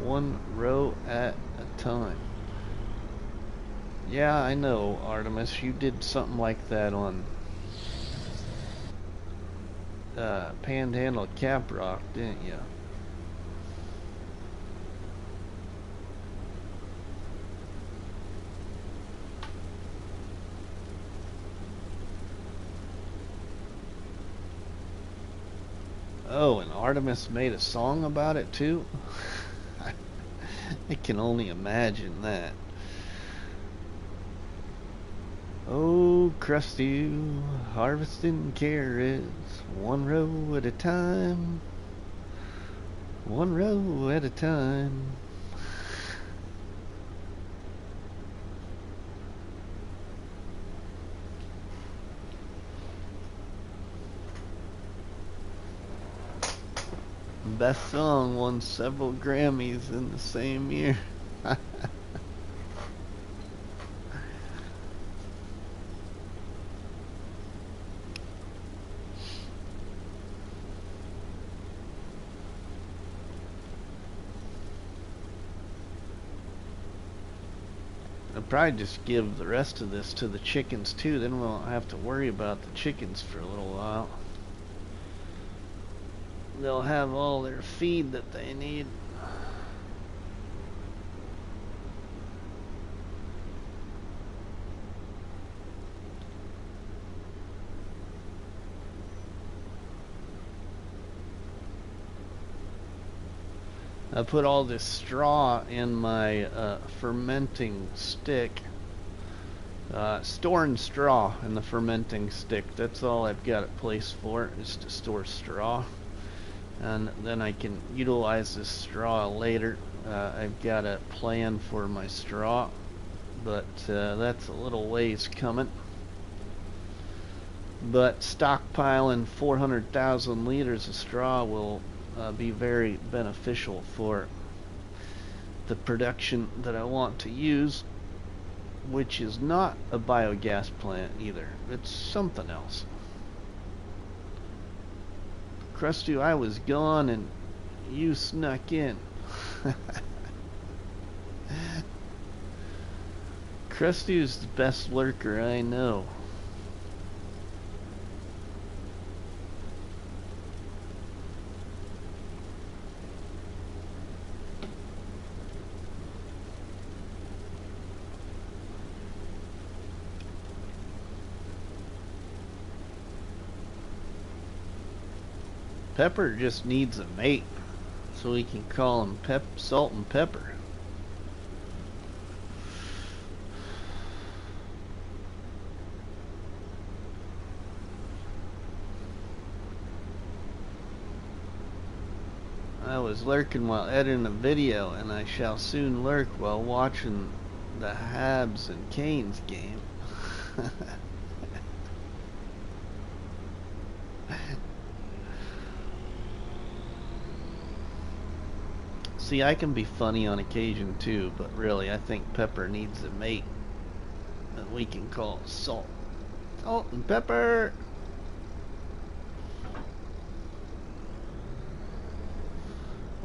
One row at a time. Yeah, I know, Artemis. You did something like that on Panhandle Caprock, didn't you? Oh, and Artemis made a song about it too? I can only imagine that. Oh, Krusty, harvesting carrots, one row at a time. One row at a time. Best song won several Grammys in the same year. I'll probably just give the rest of this to the chickens too, then we won't have to worry about the chickens for a little while. They'll have all their feed that they need. I put all this straw in my fermenting stick. Storing straw in the fermenting stick. That's all I've got a place for, is to store straw. And then I can utilize this straw later. I've got a plan for my straw, but that's a little ways coming. But stockpiling 400,000 liters of straw will be very beneficial for the production that I want to use, which is not a biogas plant either. It's something else. Krusty, I was gone and you snuck in. Krusty is the best lurker I know. Pepper just needs a mate, so we can call him Salt and Pepper. I was lurking while editing a video, and I shall soon lurk while watching the Habs and Canes game. See, I can be funny on occasion too, but really I think Pepper needs a mate that we can call Salt. Salt and Pepper!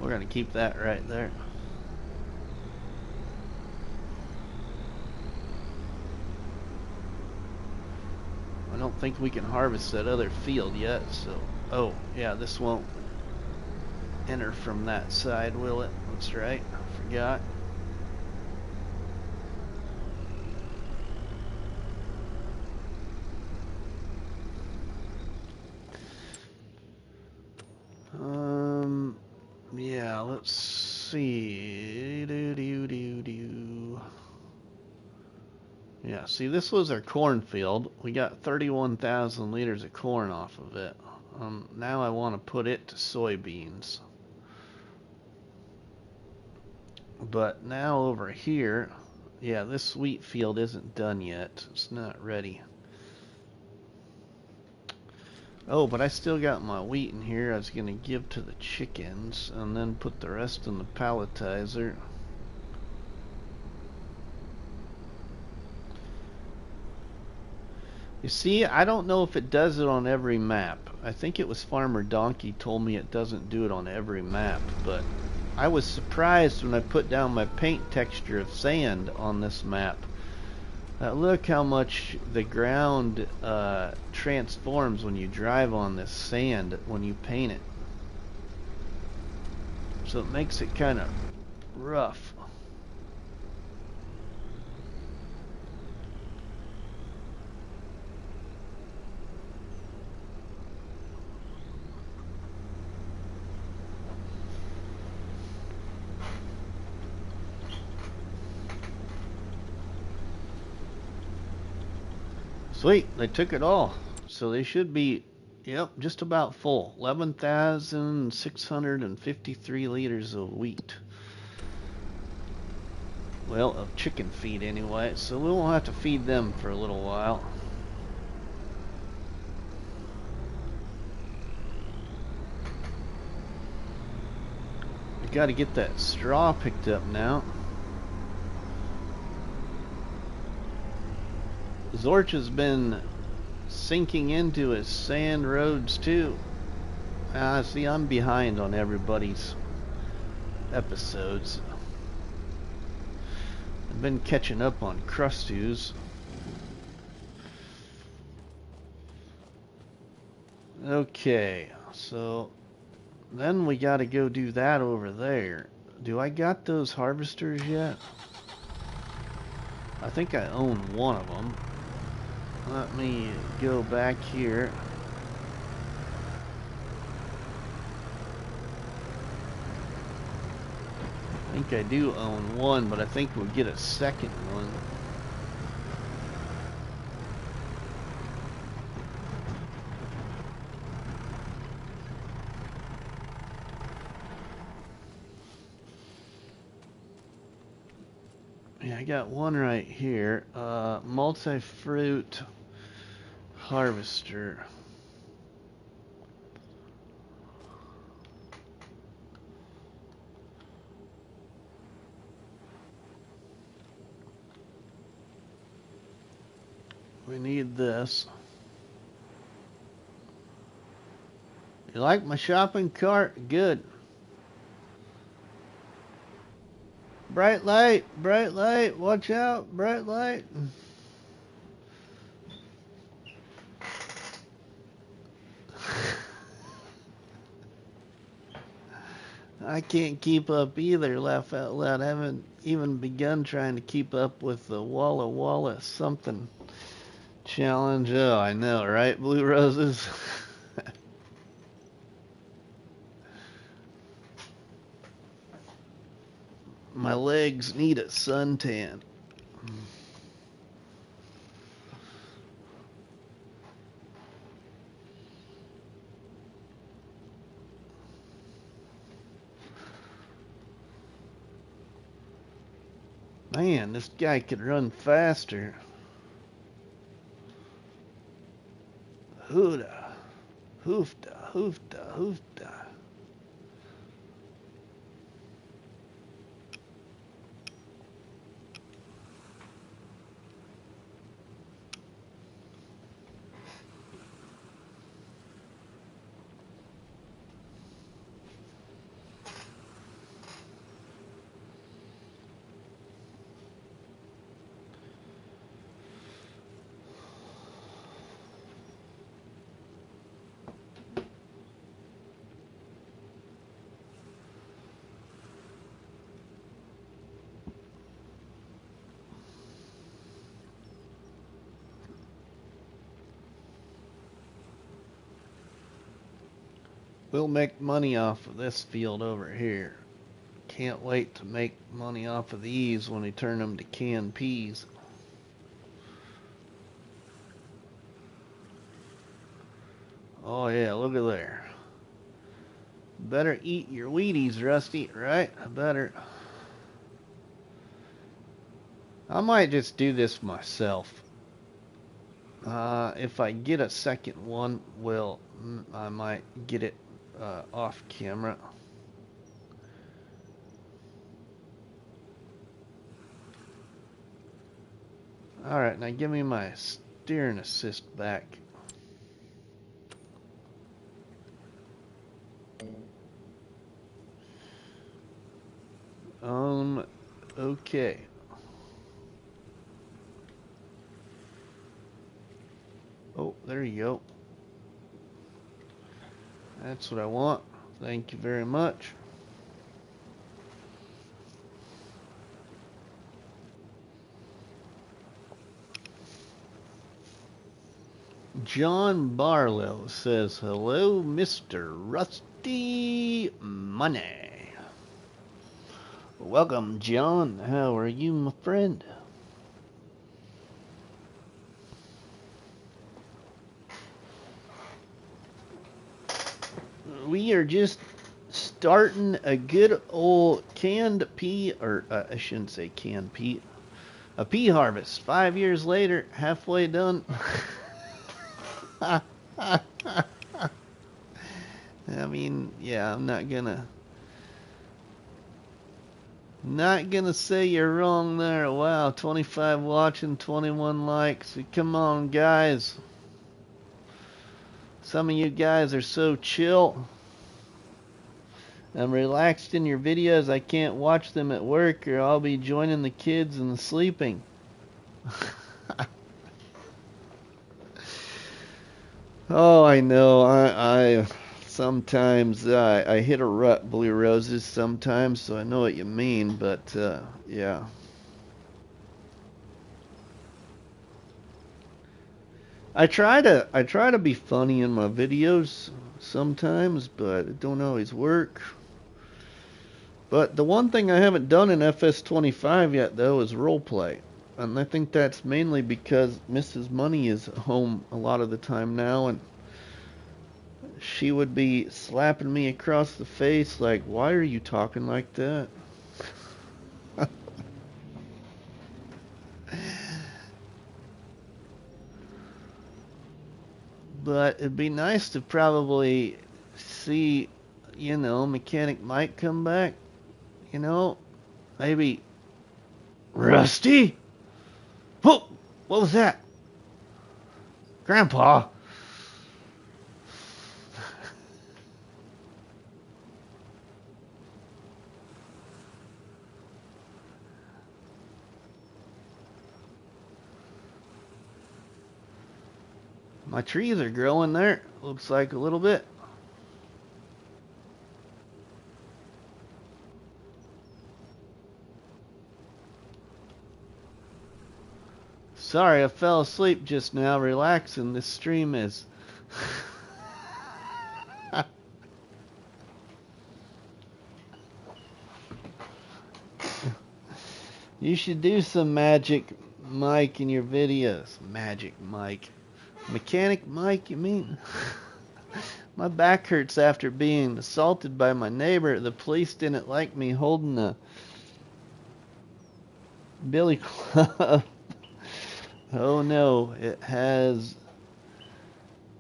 We're gonna keep that right there. don't think we can harvest that other field yet, so... Oh, yeah, this won't enter from that side, will it? That's right, I forgot. Yeah, let's see. Yeah, see, this was our cornfield. We got 31,000 liters of corn off of it. Now I want to put it to soybeans. But now over here, yeah, this wheat field isn't done yet. It's not ready. Oh, but I still got my wheat in here. I was going to give to the chickens and then put the rest in the palletizer. You see, I don't know if it does it on every map. I think it was Farmer Donkey told me it doesn't do it on every map, but I was surprised when I put down my paint texture of sand on this map. Look how much the ground transforms when you drive on this sand when you paint it. So it makes it kind of rough. Sweet, they took it all. So they should be, yep, just about full. 11,653 liters of wheat. Well, of chicken feed anyway, so we won't have to feed them for a little while. We got to get that straw picked up now. Zorch has been sinking into his sand roads too. See, I'm behind on everybody's episodes. I've been catching up on Crustu's. Okay, so then we got to go do that over there. Do I got those harvesters yet? I think I own one of them. Let me go back here. I think I do own one, but I think we'll get a second one. Yeah, I got one right here. Multi-fruit harvester. We need this. You like my shopping cart? Good. Bright light, watch out, bright light. I can't keep up either, laugh out loud. I haven't even begun trying to keep up with the Walla Walla something challenge. Oh, I know, right, Blue Roses? My legs need a suntan. Man, this guy could run faster. Hooda, hoofda, hoofda, hoofda. We'll make money off of this field over here. Can't wait to make money off of these when we turn them to canned peas. Oh yeah, look at there. Better eat your Wheaties, Rusty, right? Better. I might just do this myself. If I get a second one, well, I might get it off camera. Alright, now give me my steering assist back. Okay. Oh, there you go. That's what I want. Thank you very much. John Barlow says, hello, Mr. Rusty Money. Welcome, John. How are you, my friend? We are just starting a good old canned pea, or I shouldn't say canned pea, a pea harvest. 5 years later, halfway done. I mean, yeah, I'm not gonna say you're wrong there. Wow, 25 watching, 21 likes. Come on, guys. Some of you guys are so chill. I'm relaxed in your videos. I can't watch them at work or I'll be joining the kids and sleeping. Oh, I know. I sometimes I hit a rut, Blue Roses, sometimes, so I know what you mean, but yeah. I try to be funny in my videos sometimes, but it don't always work. But the one thing I haven't done in FS25 yet, though, is roleplay. And I think that's mainly because Mrs. Money is home a lot of the time now, and she would be slapping me across the face like, why are you talking like that? But it'd be nice to probably see, you know, Mechanic Mike come back. You know, maybe Rusty? Whoa, what was that? Grandpa? My trees are growing there. Looks like a little bit. Sorry, I fell asleep just now relaxing. This stream is... You should do some Magic Mike in your videos. Magic Mike. Mechanic Mike, you mean? My back hurts after being assaulted by my neighbor. The police didn't like me holding a billy club. Oh no, it has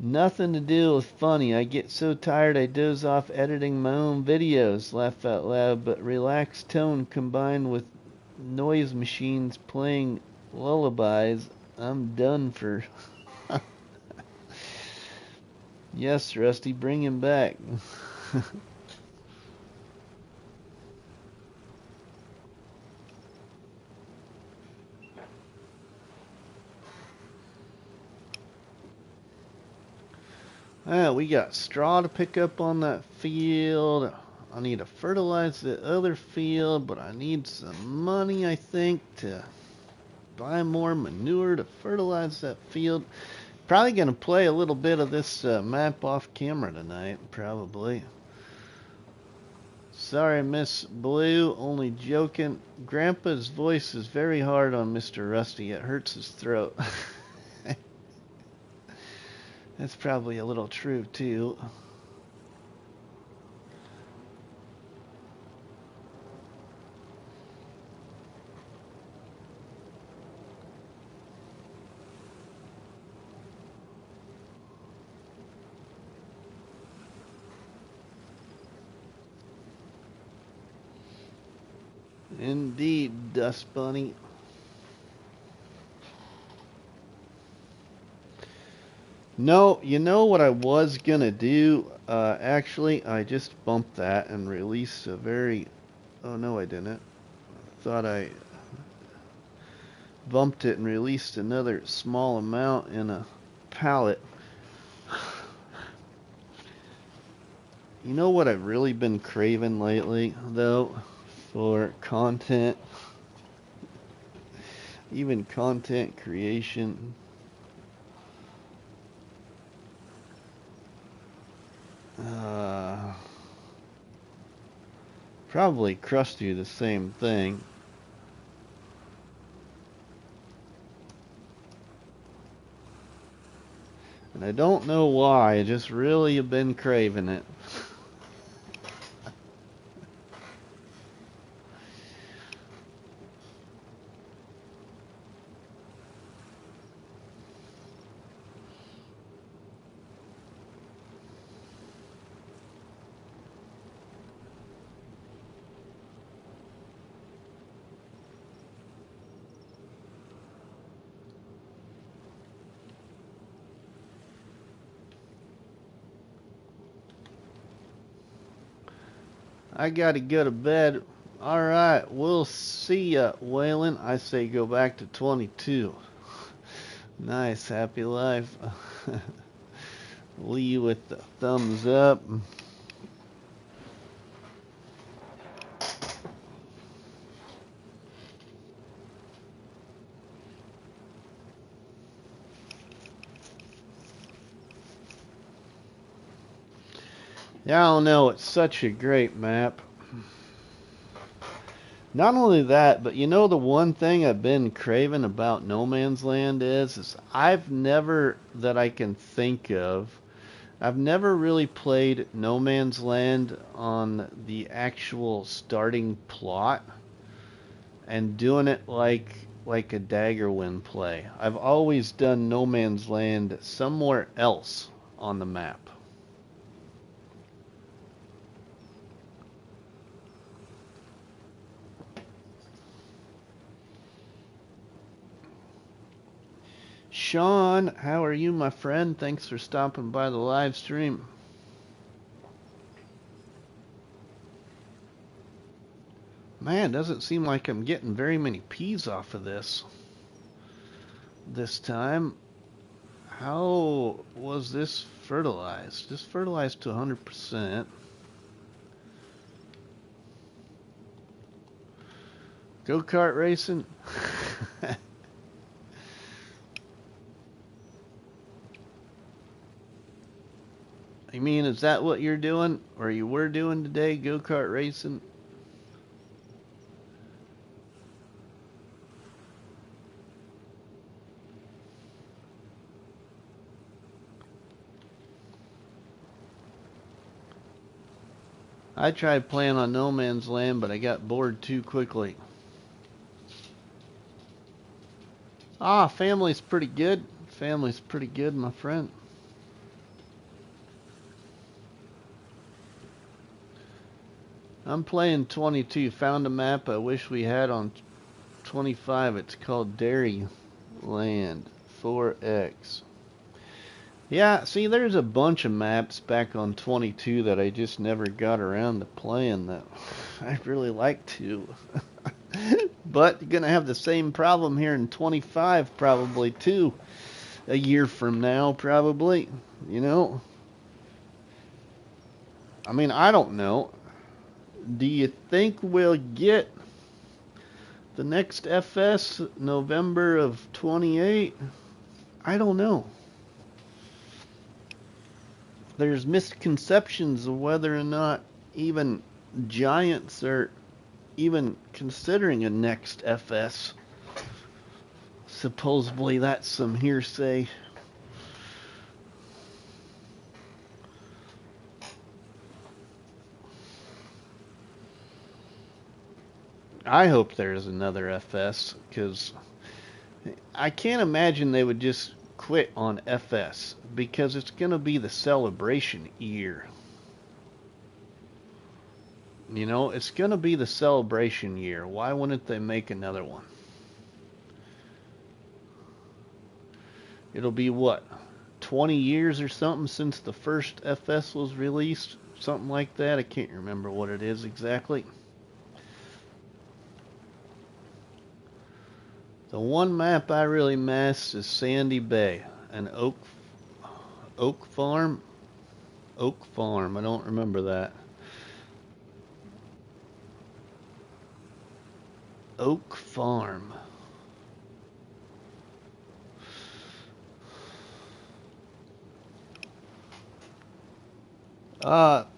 nothing to do with funny. I get so tired I doze off editing my own videos. Laugh out loud, but relaxed tone combined with noise machines playing lullabies. I'm done for... Yes, Rusty, bring him back. We got straw to pick up on that field. I need to fertilize the other field, but I need some money, I think, to buy more manure to fertilize that field. Probably going to play a little bit of this map off camera tonight, probably. Sorry, Miss Blue, only joking. Grandpa's voice is very hard on Mr. Rusty. It hurts his throat. That's probably a little true, too. Indeed, Dust Bunny. No, you know what I was gonna do? Actually, I just bumped that and released a very... Oh, no, I didn't. Thought I bumped it and released another small amount in a pallet. You know what I've really been craving lately, though, for content? Even content creation. Probably Krusty the same thing. And I don't know why, I just really have been craving it. I gotta go to bed. Alright, we'll see ya, Waylon. I say go back to 22. Nice, happy life. Lee with the thumbs up. Yeah, I don't know, it's such a great map. Not only that, but you know the one thing I've been craving about No Man's Land is I've never, that I can think of, I've never really played No Man's Land on the actual starting plot and doing it like a Daggerwind play. I've always done No Man's Land somewhere else on the map. Sean, how are you, my friend? Thanks for stopping by the live stream. Man, doesn't seem like I'm getting very many peas off of this time. How was this fertilized? Just fertilized to 100%. Go-kart racing? I mean, is that what you're doing, or you were doing today, go-kart racing? I tried playing on No Man's Land, but I got bored too quickly. Ah, family's pretty good. Family's pretty good, my friend. I'm playing 22. Found a map I wish we had on 25. It's called Dairy Land 4X. Yeah, see, there's a bunch of maps back on 22 that I just never got around to playing that I'd really like to. But you're going to have the same problem here in 25 probably too. A year from now probably, you know. I mean, I don't know. Do you think we'll get the next FS November of 28? I don't know. there's misconceptions of whether or not even giants are even considering a next FS. Supposedly that's some hearsay. I hope there's another FS, because I can't imagine they would just quit on FS, because it's going to be the celebration year. You know, it's going to be the celebration year. Why wouldn't they make another one? It'll be what, 20 years or something since the first FS was released? Something like that. I can't remember what it is exactly. The one map I really missed is Sandy Bay and Oak Farm. Oak Farm. I don't remember that. Oak Farm.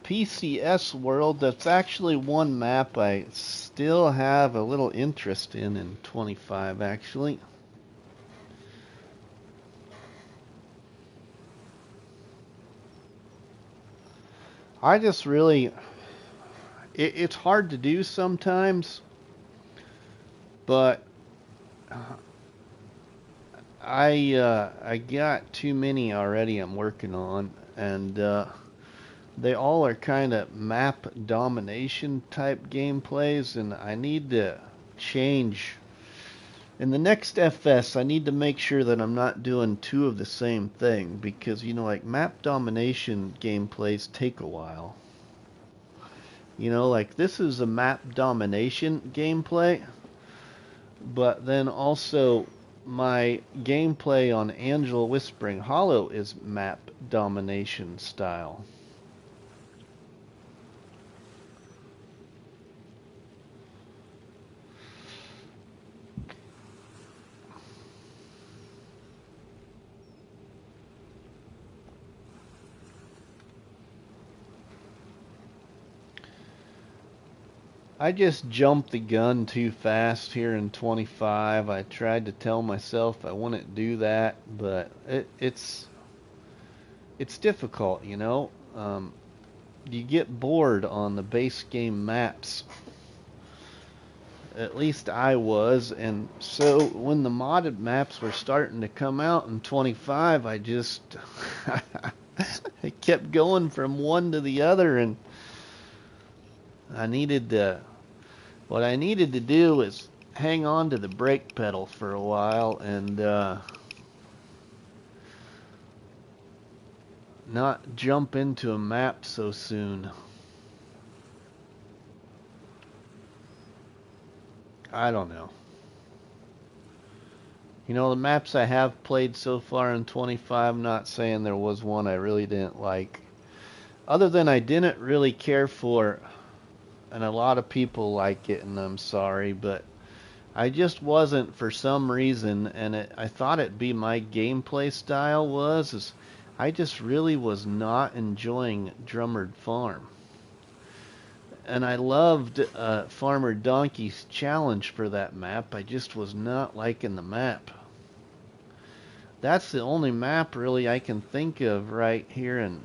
PCS World, that's actually one map I still have a little interest in 25 actually. I just really, it's hard to do sometimes, but I got too many already I'm working on, and they all are kind of map domination type gameplays, and I need to change. In the next FS, I need to make sure that I'm not doing two of the same thing, because, you know, like map domination gameplays take a while. You know, like this is a map domination gameplay, but then also my gameplay on Angel Whispering Hollow is map domination style. I just jumped the gun too fast here in 25. I tried to tell myself I wouldn't do that, but it's difficult, you know. You get bored on the base game maps. At least I was, and so when the modded maps were starting to come out in 25, I just I kept going from one to the other, and what I needed to do is hang on to the brake pedal for a while and not jump into a map so soon. I don't know. You know, the maps I have played so far in 25, I'm not saying there was one I really didn't like. Other than I didn't really care for, and a lot of people like it, and I'm sorry, but I just wasn't for some reason, and I thought it'd be my gameplay style is I just really was not enjoying Drummerd Farm. And I loved Farmer Donkey's challenge for that map. I just was not liking the map. That's the only map really I can think of right here in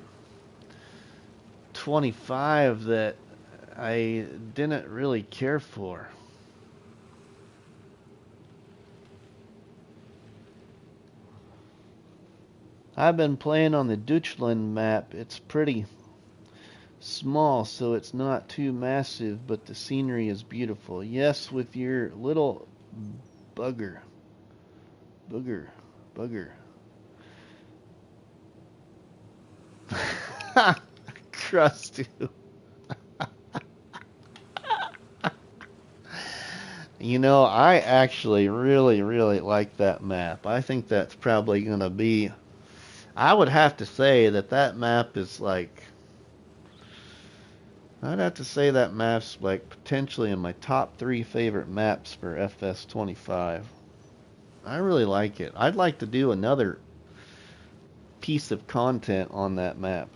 25 that I didn't really care for. I've been playing on the Deutschland map. It's pretty small, so it's not too massive, but the scenery is beautiful. Yes, with your little bugger. Trust you. You know, I actually really like that map. I think that's probably going to be, I would have to say that map is like, I'd have to say that map's like potentially in my top 3 favorite maps for FS25. I really like it. I'd like to do another piece of content on that map.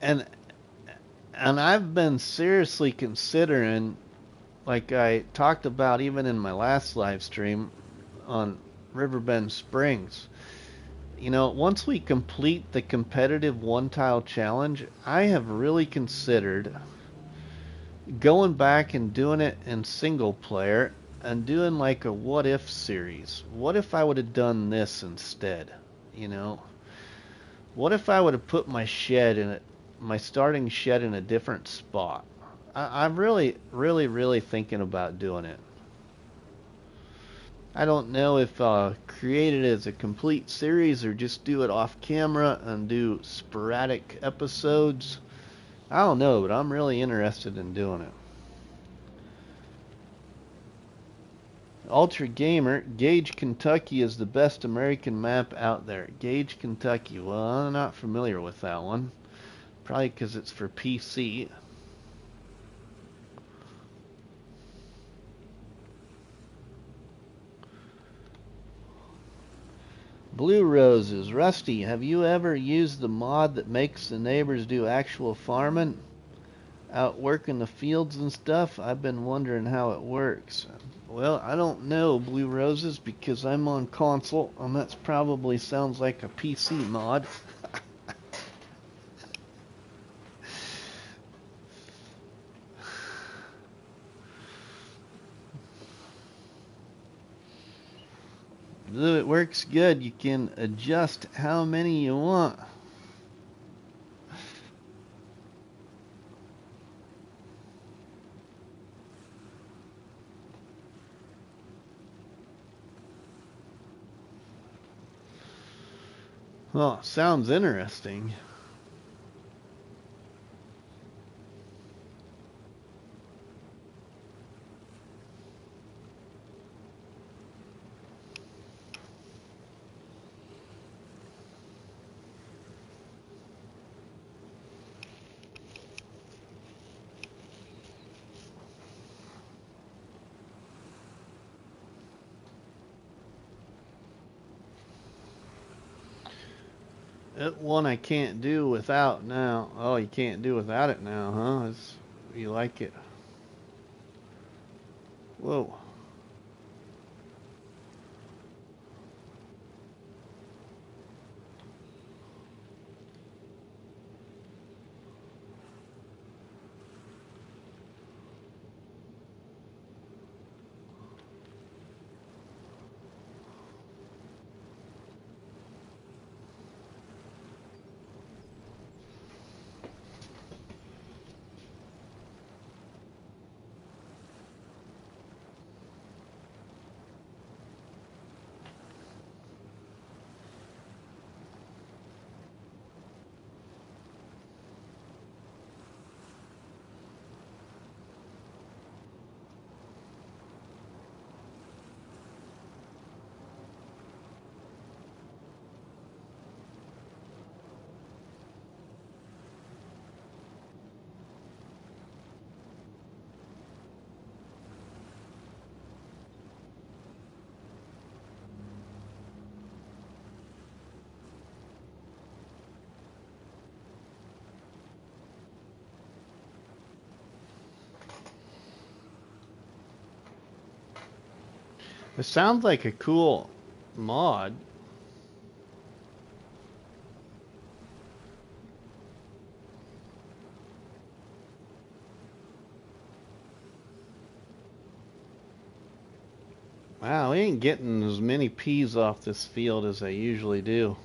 And I've been seriously considering, like I talked about even in my last live stream on Riverbend Springs, you know, once we complete the competitive one tile challenge, I have really considered going back and doing it in single player and doing like a what if series. What if I would have done this instead? You know, what if I would have put my shed in it, my starting shed in a different spot? I'm really thinking about doing it. I don't know if create it as a complete series or just do it off camera and do sporadic episodes. I don't know, but I'm really interested in doing it. Ultra Gamer, Gage, Kentucky is the best American map out there. Gage, Kentucky. Well, I'm not familiar with that one. Probably because it's for PC. Blue Roses. Rusty, have you ever used the mod that makes the neighbors do actual farming? Out working the fields and stuff? I've been wondering how it works. Well, I don't know, Blue Roses, because I'm on console, and that's probably sounds like a PC mod. Though it works good, you can adjust how many you want. Well, sounds interesting. That one I can't do without now. Oh, you can't do without it now, huh? You like it. Whoa. It sounds like a cool mod. Wow, we ain't getting as many peas off this field as I usually do.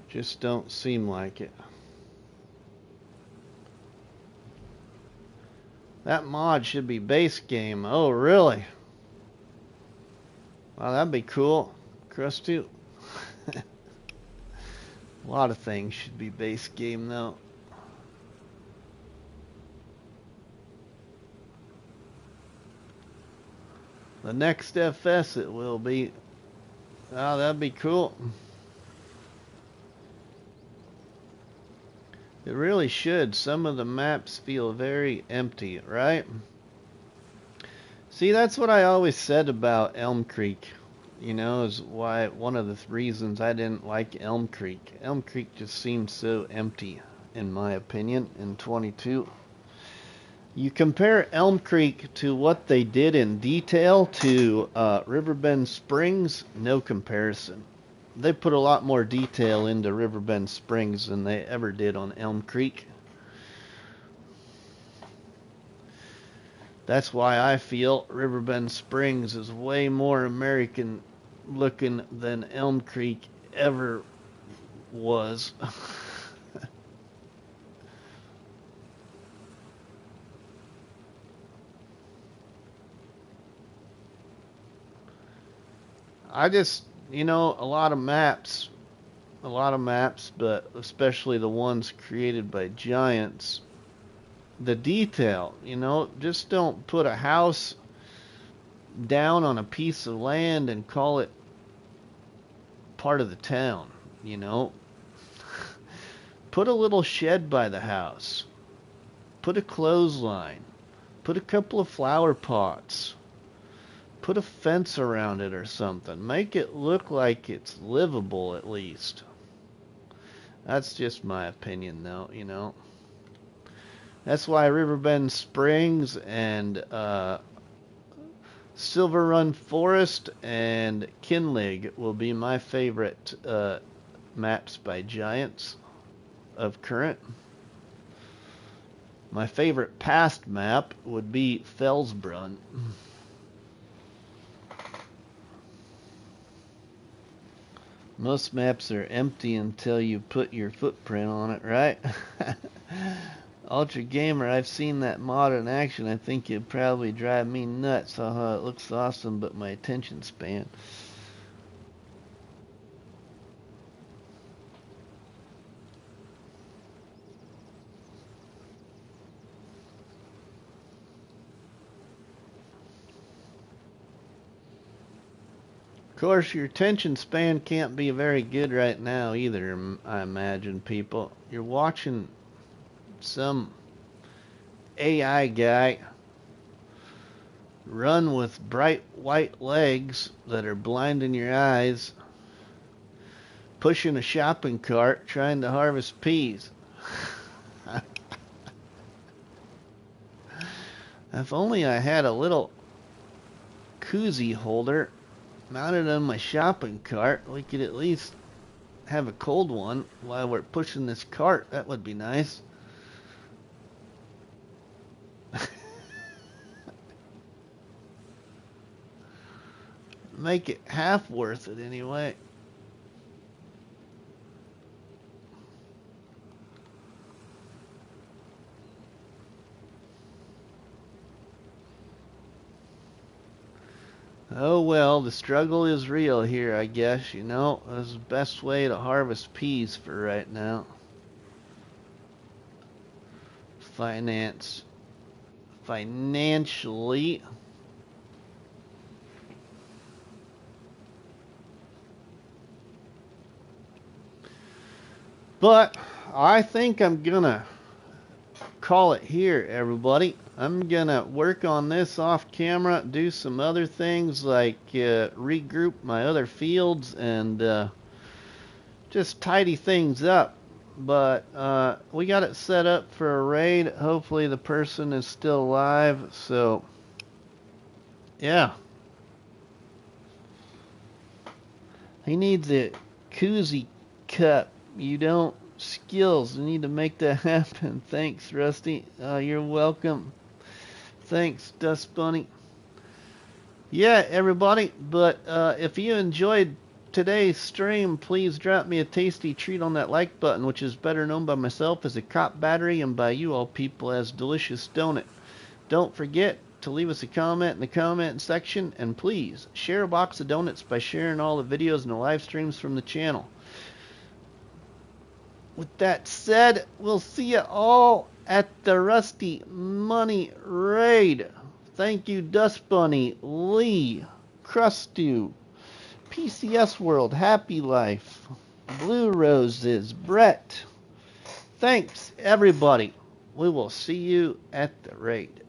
Just don't seem like it. That mod should be base game. Oh, really? Wow, that'd be cool. Krusty. A lot of things should be base game, though. The next FS it will be. Oh, that'd be cool. It really should. Some of the maps feel very empty, right? See, that's what I always said about Elm Creek. you know, is why one of the reasons I didn't like Elm Creek. Elm Creek just seemed so empty, in my opinion, in 22. You compare Elm Creek to what they did in detail to Riverbend Springs, no comparison. They put a lot more detail into Riverbend Springs than they ever did on Elm Creek. That's why I feel Riverbend Springs is way more American looking than Elm Creek ever was. I just, you know, a lot of maps, but especially the ones created by giants, the detail, you know, just don't put a house down on a piece of land and call it part of the town, you know. Put a little shed by the house. Put a clothesline. Put a couple of flower pots. Put a fence around it or something. Make it look like it's livable at least. That's just my opinion though, you know. That's why Riverbend Springs and Silver Run Forest and Kinlig will be my favorite maps by giants of current. My favorite past map would be Fellsbrunn. Most maps are empty until you put your footprint on it, right? Ultra Gamer, I've seen that mod in action. I think it'd probably drive me nuts. Haha, it looks awesome, but my attention span. Of course, your attention span can't be very good right now either, I imagine, people. You're watching some AI guy run with bright white legs that are blinding your eyes, pushing a shopping cart, trying to harvest peas. If only I had a little koozie holder mounted on my shopping cart, we could at least have a cold one while we're pushing this cart. That would be nice. Make it half worth it anyway. Oh well, the struggle is real here, I guess, you know. That's the best way to harvest peas for right now. Financially. But I think I'm gonna call it here, everybody. I'm gonna work on this off camera, do some other things like regroup my other fields and just tidy things up. But we got it set up for a raid. Hopefully the person is still alive. So yeah, he needs a koozie cup. You don't skills. You need to make that happen. Thanks, Rusty. You're welcome. Thanks, Dust Bunny. Yeah, everybody. But if you enjoyed today's stream, please drop me a tasty treat on that like button, which is better known by myself as a cop battery and by you all people as delicious donut. Don't forget to leave us a comment in the comment section, and please share a box of donuts by sharing all the videos and the live streams from the channel. With that said, we'll see you all at the Rusty Money Raid. Thank you, Dust Bunny, Lee, Crustu, PCS World, Happy Life, Blue Roses, Brett. Thanks, everybody. We will see you at the raid.